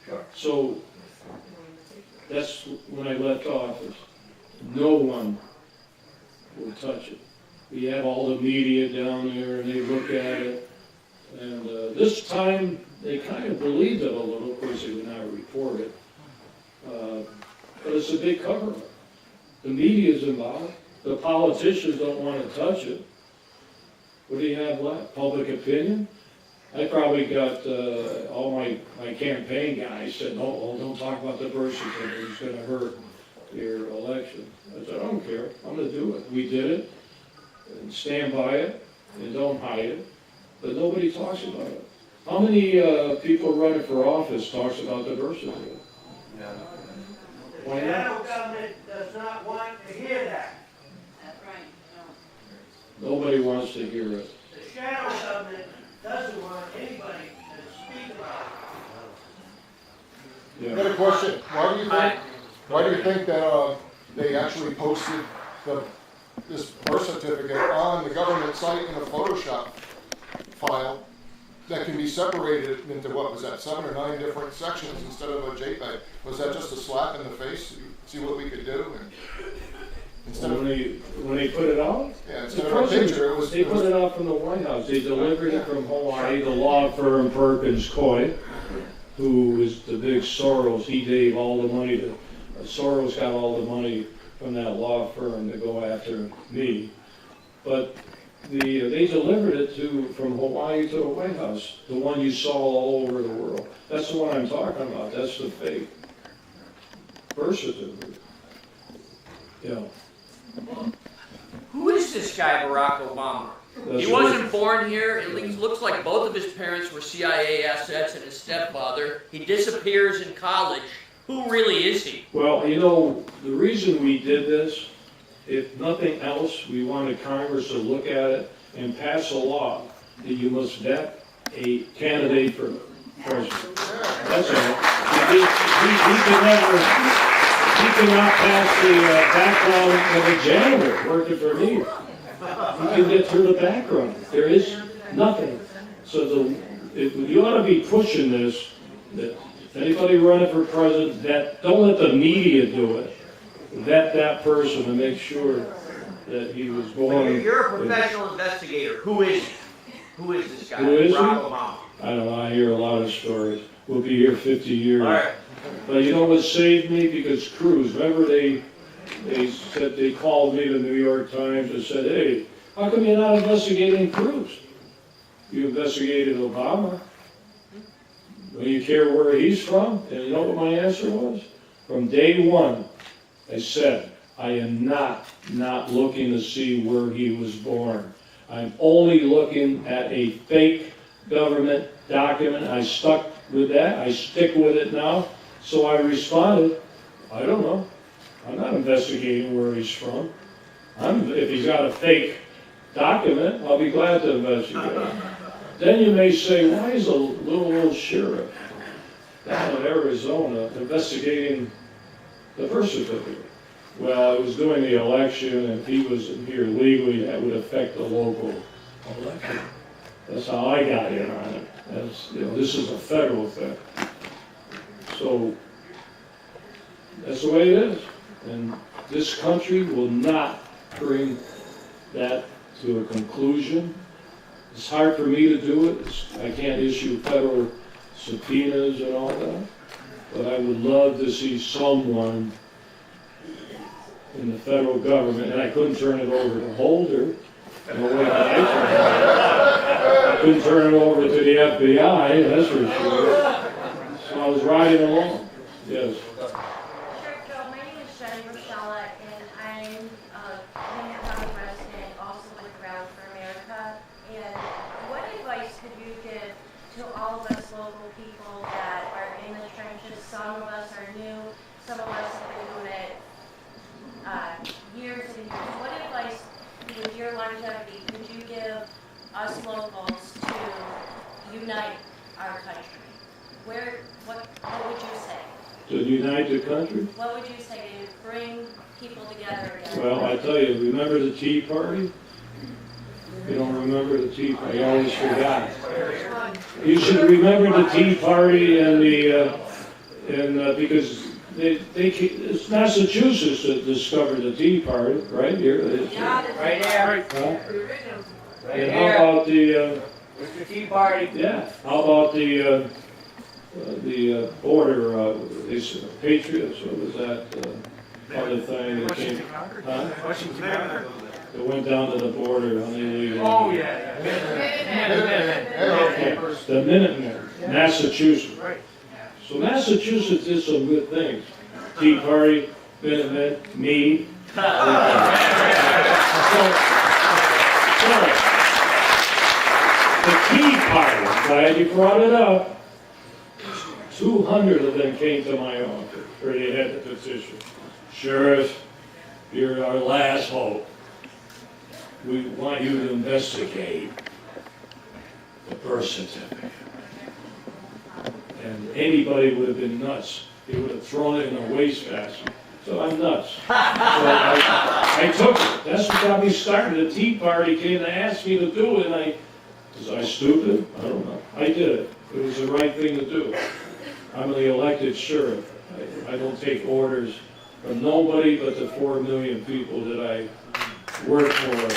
Sure. So, that's when I left office. No one will touch it. We have all the media down there and they look at it. And this time, they kind of believed it a little. Of course, they would not report it. But it's a big cover-up. The media's involved. The politicians don't want to touch it. What do you have left? Public opinion? I probably got all my campaign guys said, oh, don't talk about the birth certificate. It's going to hurt your election. I said, I don't care. I'm going to do it. We did it. And stand by it. And don't hide it. But nobody talks about it. How many people running for office talks about the birth certificate? Why The not? federal government does not want to hear that. That's right. Nobody wants to hear it. The shadow government doesn't want anybody to speak about it. I got a question. Why do you think that they actually posted this birth certificate on the government site in a Photoshop file that can be separated into, what was that, 7 or 9 different sections instead of a JPEG? Was that just a slap in the face? See what we could do? And instead of, when they put it out? yeah, instead of a picture, they put it out from the White House. They delivered it from Hawaii. The law firm Perkins Coie, who is the big Soros, he gave all the money to, Soros got all the money from that law firm to go after me. But they delivered it from Hawaii to the White House, the one you saw all over the world. That's the one I'm talking about. That's the fake birth certificate. Yeah. Who is this guy, Barack Obama? He wasn't born here. It looks like both of his parents were CIA assets and his stepfather. He disappears in college. Who really is he? Well, you know, the reason we did this, if nothing else, we wanted Congress to look at it and pass a law that you must vet a candidate for president. That's all. He cannot pass the background of a janitor working for me. He can get through the background. There is nothing. So you ought to be pushing this. That anybody running for president, don't let the media do it. Vet that person to make sure that he was born. You're a professional investigator. Who is he? Who is this guy? Who is he? Barack Obama. I don't know. I hear a lot of stories. We'll be here 50 years. All right. But you know what saved me? Because Cruz, remember they said they called me to the New York Times and said, hey, how come you're not investigating Cruz? You investigated Obama. Do you care where he's from? And you know what my answer was? From day one, I said, I am not looking to see where he was born. I'm only looking at a fake government document. I stuck with that. I stick with it now. So I responded, I don't know. I'm not investigating where he's from. If he's got a fake document, I'll be glad to investigate. Then you may say, why is a little old sheriff down in Arizona investigating the birth certificate? Well, I was doing the election, and if he was here legally, that would affect the local election. That's how I got in on it. This is a federal thing. So that's the way it is. And this country will not bring that to a conclusion. It's hard for me to do it. I can't issue federal subpoenas and all that. But I would love to see someone in the federal government, and I couldn't turn it over to Holder in the way that I couldn't turn it over to the FBI, that's for sure. So I was riding along. Yes. My name is Jenny Rochella, and I'm a Union County resident, also with Ground for America. And what advice could you give to all of us local people that are in the trenches? Some of us are new, some of us have been doing it years and years. What advice, with your longevity, could you give us locals to unite our country? What would you say? To unite the country? What would you say to bring people together again? Well, I tell you, remember the Tea Party? You don't remember the Tea Party, I always forgot. You should remember the Tea Party and because it's Massachusetts that discovered the Tea Party, right here. Right here. Huh? And how about the Tea Party. Yeah. How about the border? Patriots. What was that other thing that came? Huh? It went down to the border on illegal. Oh yeah. The Minutemen, Massachusetts. So Massachusetts did some good things. Tea Party, Minutemen, me. The Tea Party, glad you brought it up. 200 of them came to my office where they had the petition. Sheriff, you're our last hope. We want you to investigate the birth certificate. And anybody would have been nuts. They would have thrown it in a wastebasket. So I'm nuts. So I took it. That's what got me started. The Tea Party came to ask me to do it, and was I stupid? I don't know. I did it. It was the right thing to do. I'm the elected sheriff. I don't take orders from nobody but the 4 million people that I work for.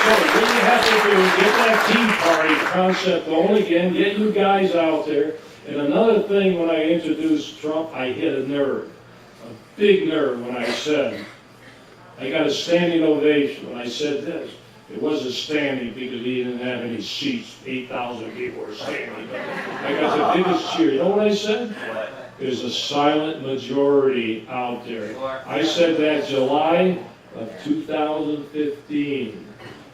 So what you have to do is get that Tea Party concept going again, get you guys out there. And another thing, when I introduced Trump, I hit a nerve, a big nerve when I said, I got a standing ovation when I said this. It wasn't standing because he didn't have any seats. 8,000 people were standing. I got the biggest cheer. You know what I said? There's a silent majority out there. I said that July of 2015.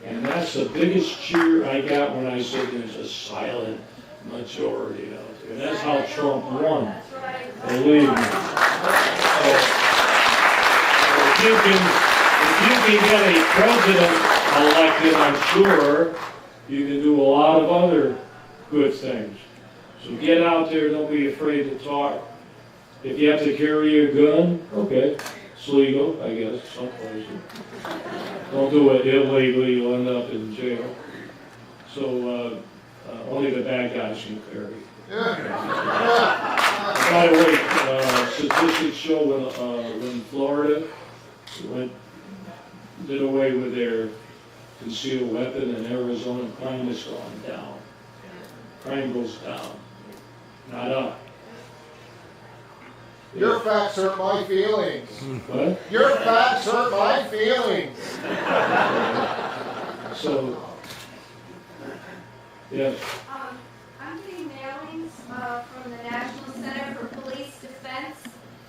And that's the biggest cheer I got when I said there's a silent majority out there. And that's how Trump won. Believe me. So if you can get a president elected, I'm sure you can do a lot of other good things. So get out there, don't be afraid to talk. If you have to carry a gun, okay, it's legal, I guess, some places. Don't do it illegally, you'll end up in jail. So only the bad guys can carry. By the way, statistics show when Florida did away with their concealed weapon in Arizona, crime has gone down. Crime goes down, not up. Your facts hurt my feelings. What? Your facts hurt my feelings. So, yes. I'm getting mailings from the National Center for Police Defense.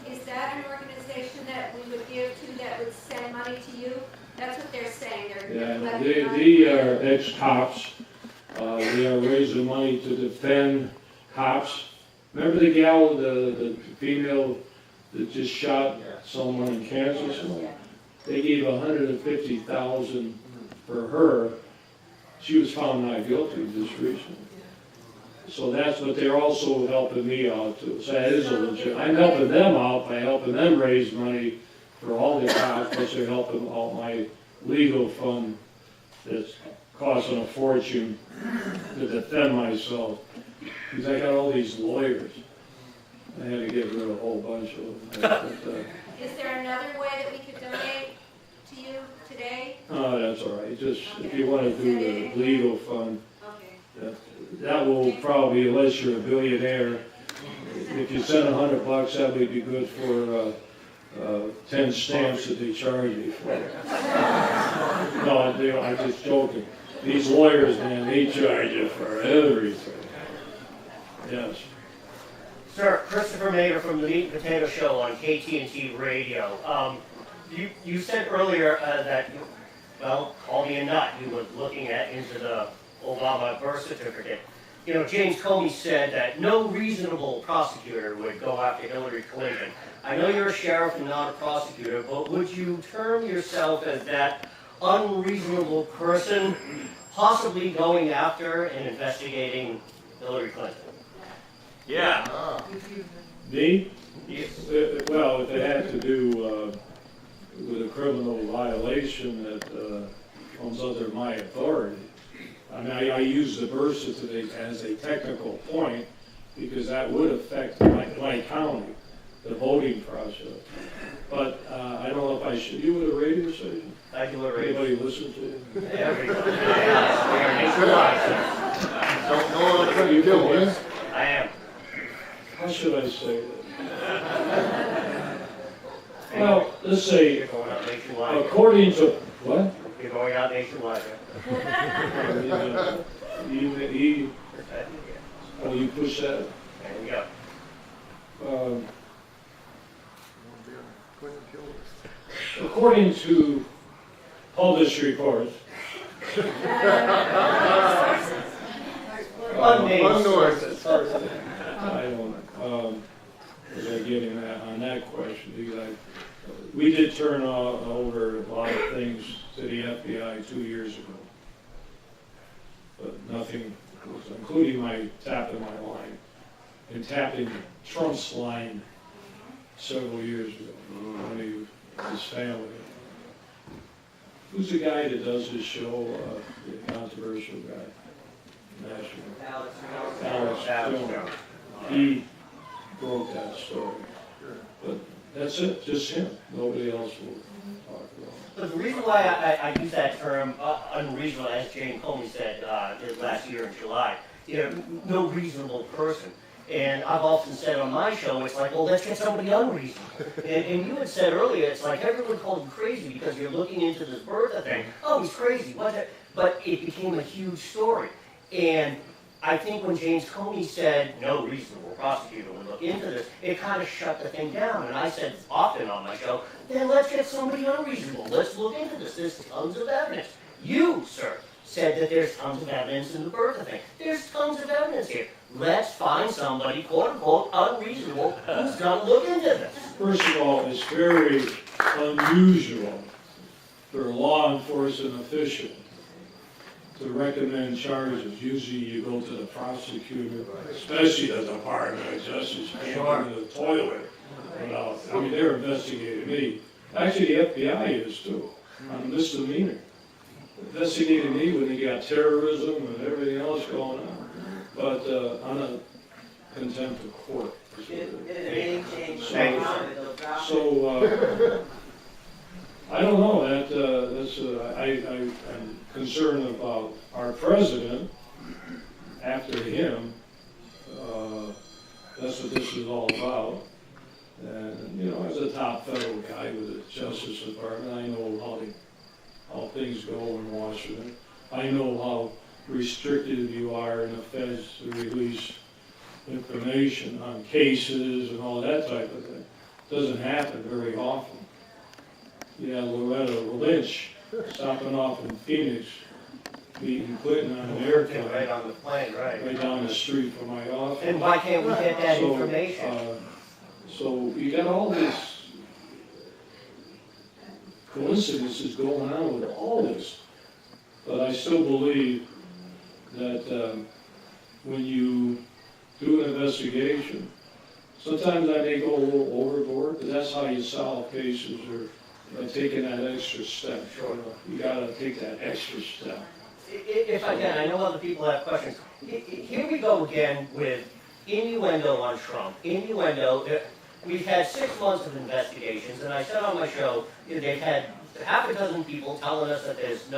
Is that an organization that we would give to that would send money to you? That's what they're saying. Yeah, they are ex-cops. They are raising money to defend cops. Remember the gal, the female that just shot someone in Kansas? They gave $150,000 for her. She was found not guilty just recently. So that's what they're also helping me out too. So that is a legit. I'm helping them out by helping them raise money for all the cops, plus they're helping out my legal fund that's costing a fortune to defend myself. Because I got all these lawyers. I had to get rid of a whole bunch of them. Is there another way that we could donate to you today? Oh, that's all right. Just if you want to do the legal fund, that will probably, unless you're a billionaire, if you send $100, that would be good for 10 stamps that they charge you for. No, I'm just joking. These lawyers, man, they charge you for everything. Yes. Sir, Christopher Mayer from the Meat and Potato Show on KTNT Radio. You said earlier that, well, call me a nut. You were looking into the Obama birth certificate. You know, James Comey said that no reasonable prosecutor would go after Hillary Clinton. I know you're a sheriff and not a prosecutor, but would you term yourself as that unreasonable person possibly going after and investigating Hillary Clinton? Yeah. Me? Yes. Well, if it had to do with a criminal violation that comes under my authority, I mean, I use the birth certificate as a technical point because that would affect my county, the voting process. But I don't know if I should. You with a radio station? I do a radio. Anybody listen to it? Everybody. Don't know what I'm doing. I am. How should I say that? Well, let's say, according to, what? You're going out nationwide. Oh, you push that? There we go. According to published reports, unnamed sources. I don't know. Was I getting that on that question? Because we did turn over a lot of things to the FBI 2 years ago, but nothing, including my tapping my line and tapping Trump's line several years ago when his family. Who's the guy that does his show? The controversial guy, national. Alex Jones. He broke that story. But that's it, just him. Nobody else will talk about it. But the reason why I use that term unreasonable, as James Comey said last year in July, you know, no reasonable person. And I've often said on my show, it's like, well, let's get somebody unreasonable. And you had said earlier, it's like everyone called you crazy because you're looking into this Bertha thing. Oh, he's crazy. What's that? But it became a huge story. And I think when James Comey said no reasonable prosecutor would look into this, it kind of shut the thing down. And I said often on my show, then let's get somebody unreasonable. Let's look into this. There's tons of evidence. You, sir, said that there's tons of evidence in the Bertha thing. There's tons of evidence here. Let's find somebody, quote unquote, unreasonable who's going to look into this. First of all, it's very unusual for a law enforcement official to recommend charges. Usually you go to the prosecutor, especially the Department of Justice, you can't go to the toilet without, I mean, they're investigating me. Actually, the FBI is too, on misdemeanor. Investigating me when they got terrorism and everything else going on. But on a contempt of court. So I don't know. I'm concerned about our president. After him, that's what this is all about. And you know, as a top federal guy with the Justice Department, I know how things go in Washington. I know how restricted you are in the feds to release information on cases and all that type of thing. It doesn't happen very often. Yeah, Loretta Lynch stopping off in Phoenix, meeting Clinton on an airplane. Right on the plane, right. Right down the street from my office. And why can't we get that information? So you got all this coincidences going on with all this. But I still believe that when you do an investigation, sometimes I may go a little overboard, but that's how you solve cases, or by taking that extra step. Sure. You gotta take that extra step. If I can, I know other people have questions. Here we go again with innuendo on Trump. Innuendo. We've had 6 months of investigations, and I said on my show, they've had half a dozen people telling us that there's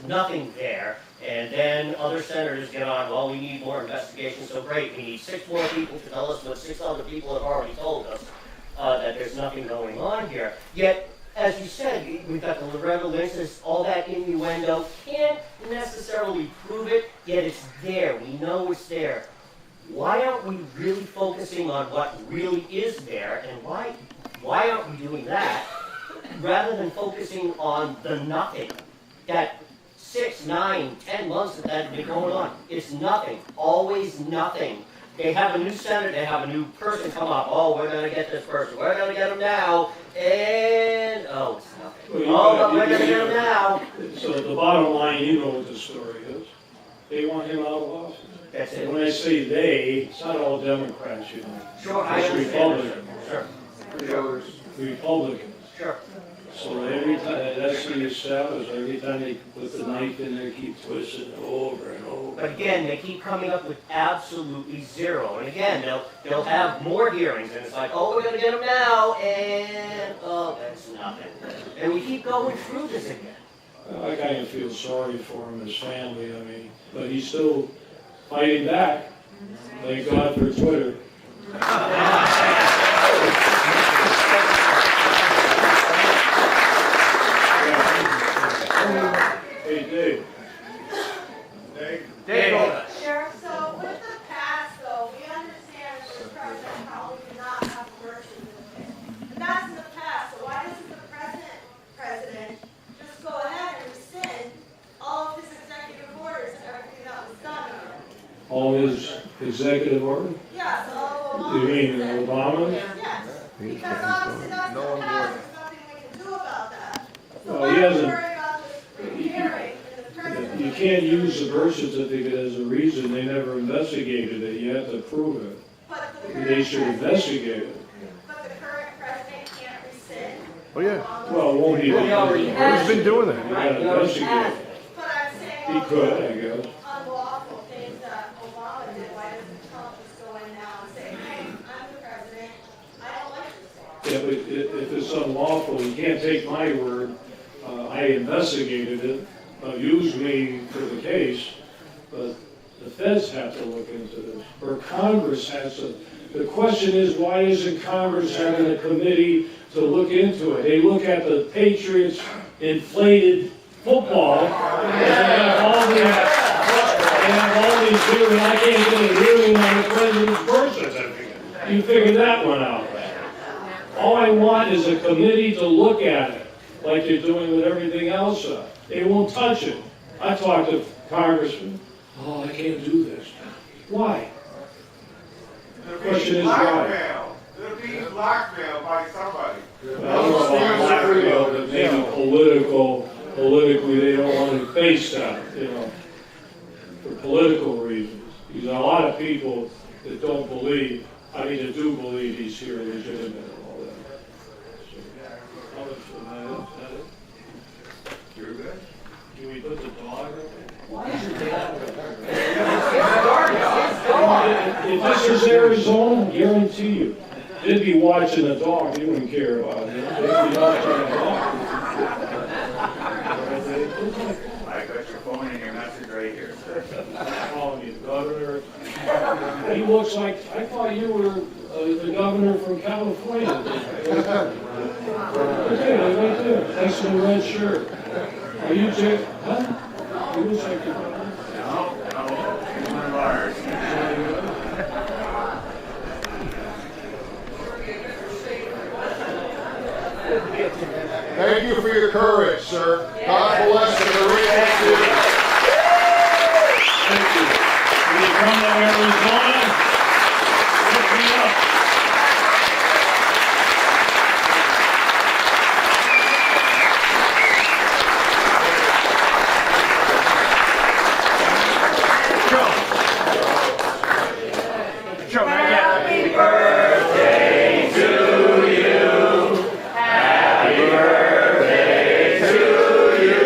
nothing there, and then other senators get on, well, we need more investigations, so great, we need 6 more people to tell us what 6 other people have already told us, that there's nothing going on here. Yet, as you said, we've got the Loretta Lynch's, all that innuendo, can't necessarily prove it, yet it's there, we know it's there. Why aren't we really focusing on what really is there, and why aren't we doing that, rather than focusing on the nothing? That 6, 9, 10 months that has been going on, it's nothing, always nothing. They have a new senator, they have a new person come up, oh, we're going to get this person, we're going to get him now, and, oh, it's nothing. But we're going to get him now. So the bottom line, you know what the story is. They want him out of office. That's it. When I say they, it's not all Democrats, you know. Sure, I It's understand. Republicans. Sure. Republicans. Sure. So every time, that's the established, every time they put the knife in there, keep twisting it over and over. But again, they keep coming up with absolutely zero. And again, they'll have more hearings, and it's like, oh, we're going to get them now, and, oh, that's nothing. And we keep going through this again. I kind of feel sorry for him, his family, I mean, but he's still fighting back. Thank God for Twitter. Hey, Dave. Dave. Sheriff, so with the past, though, we understand that the president probably did not have a birth certificate. And that's in the past, so why doesn't the president just go ahead and rescind all of his executive orders and everything that was done? All his executive order? Yes, all of You mean Obama? Yes, because obviously that's in the past, there's nothing we can do about that. So Well, why he are we hasn't. worried about this hearing and the president? You can't use the birth certificate as a reason. They never investigated it. You have to prove it. They should investigate it. But the current president can't rescind. Oh, yeah. Well, won't he? He's been doing that. You gotta investigate it. But I'm saying He all could, the I guess. unlawful things that Obama did, why doesn't Trump just go in now and say, hey, I'm the president, I don't like this law? Yeah, but if it's unlawful, you can't take my word. I investigated it, used me for the case, but the feds have to look into this, or Congress has to. The question is, why isn't Congress having a committee to look into it? They look at the Patriots' inflated football, and they have all these hearings. I can't get a hearing on the president's birth certificate. You figured that one out. All I want is a committee to look at it, like you're doing with everything else. They won't touch it. I talked to congressmen. Oh, I can't do this. Why? The question is why. They're being blackmailed by somebody. I don't know about blackmail, but maybe politically they don't want to face that, you know, for political reasons. There's a lot of people that don't believe, that do believe he's here legitimate and all that. So, how much is that it? You're good? Can we put the dog up? Why is it If this is Arizona, guarantee you, they'd be watching the dog. They wouldn't care about it. They'd be watching the dog. I got your phone and your message right here, sir. Calling you governor. He looks like, I thought you were the governor from California. Okay, right there. That's the red shirt. Are you Jake? Huh? You look like the governor. No, he's one of ours. Thank you for your courage, sir. God bless and courageous you. Thank you. When you come to Arizona, pick me up. Joe, not yet. Happy birthday to you. Happy birthday to you.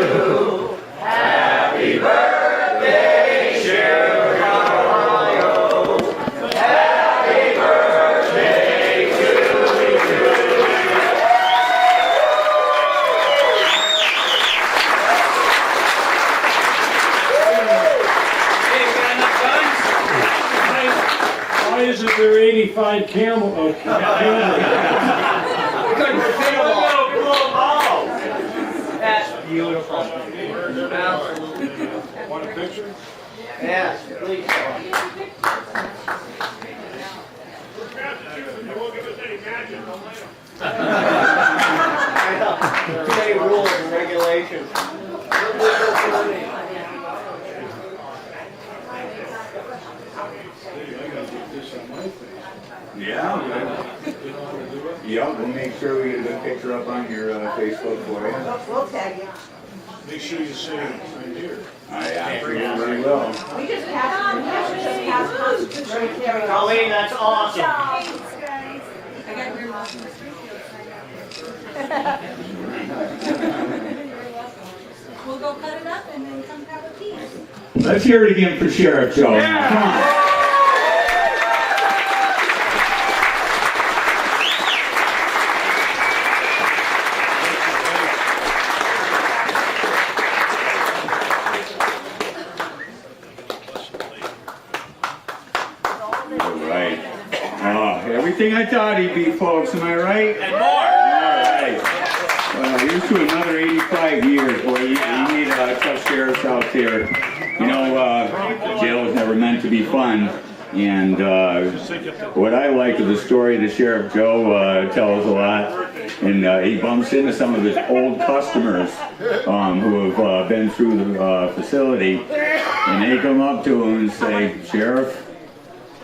Happy birthday, Sheriff Arpaio. Happy birthday to you. Hey, we got enough guns? Why isn't there 85 camel? Oh, Couldn't fit them all. That's beautiful. Absolutely. Want a picture? Yes, please. You won't give us any magic, don't let them. Too many rules and regulations. Yeah. Yeah, we'll make sure we get a good picture up on your Facebook for you. We'll tag you. Make sure you say it right here. I absolutely will. We just passed constitutional carry. Colleen, that's awesome. Thanks, guys. I got your mom from the We'll go cut it up and then come have a piece. Let's hear it again for Sheriff Joe. Yeah. Come on. Everything I thought he'd be, folks, am I right? And more! All right. Well, here's to another 85 years, boy. You need tough sheriffs out there. You know, jail was never meant to be fun. And what I like of the story that Sheriff Joe tells a lot, and he bumps into some of his old customers who have been through the facility, and they come up to him and say, "Sheriff,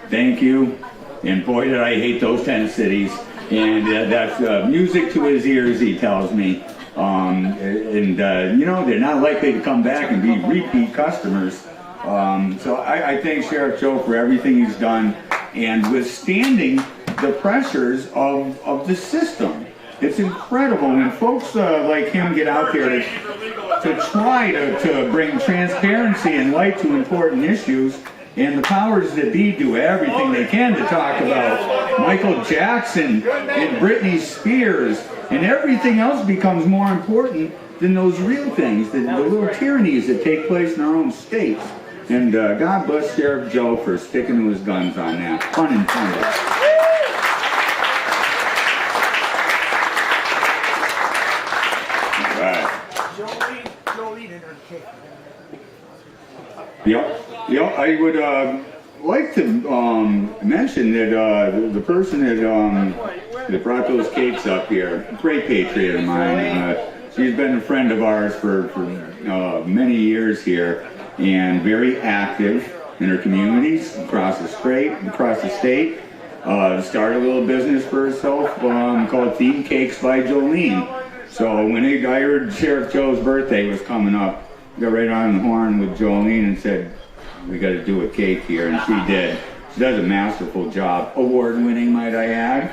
thank you. And boy, did I hate those 10 cities." And that's music to his ears, he tells me. You know, they're not likely to come back and be repeat customers. So I thank Sheriff Joe for everything he's done and withstanding the pressures of the system. It's incredible when folks like him get out there to try to bring transparency and light to important issues. And the powers that be do everything they can to talk about Michael Jackson and Britney Spears, and everything else becomes more important than those real things, the little tyrannies that take place in our own states. And God bless Sheriff Joe for sticking to his guns on that. Pun intended. Yep, I would like to mention that the person that brought those cakes up here, great patriot of mine, she's been a friend of ours for many years here, and very active in her communities across the state. Started a little business for herself called Themed Cakes by Jolene. So when I heard Sheriff Joe's birthday was coming up, got right on the horn with Jolene and said, "We got to do a cake here," and she did. She does a masterful job, award-winning, might I add.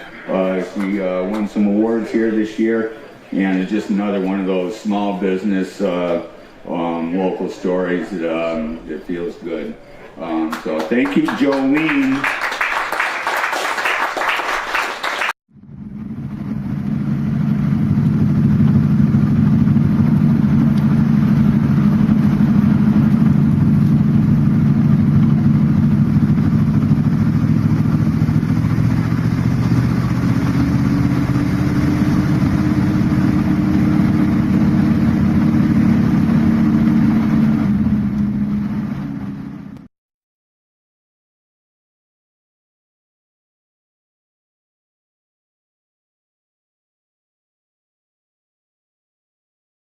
She won some awards here this year, and it's just another one of those small business, local stories that feels good. So thank you, Jolene.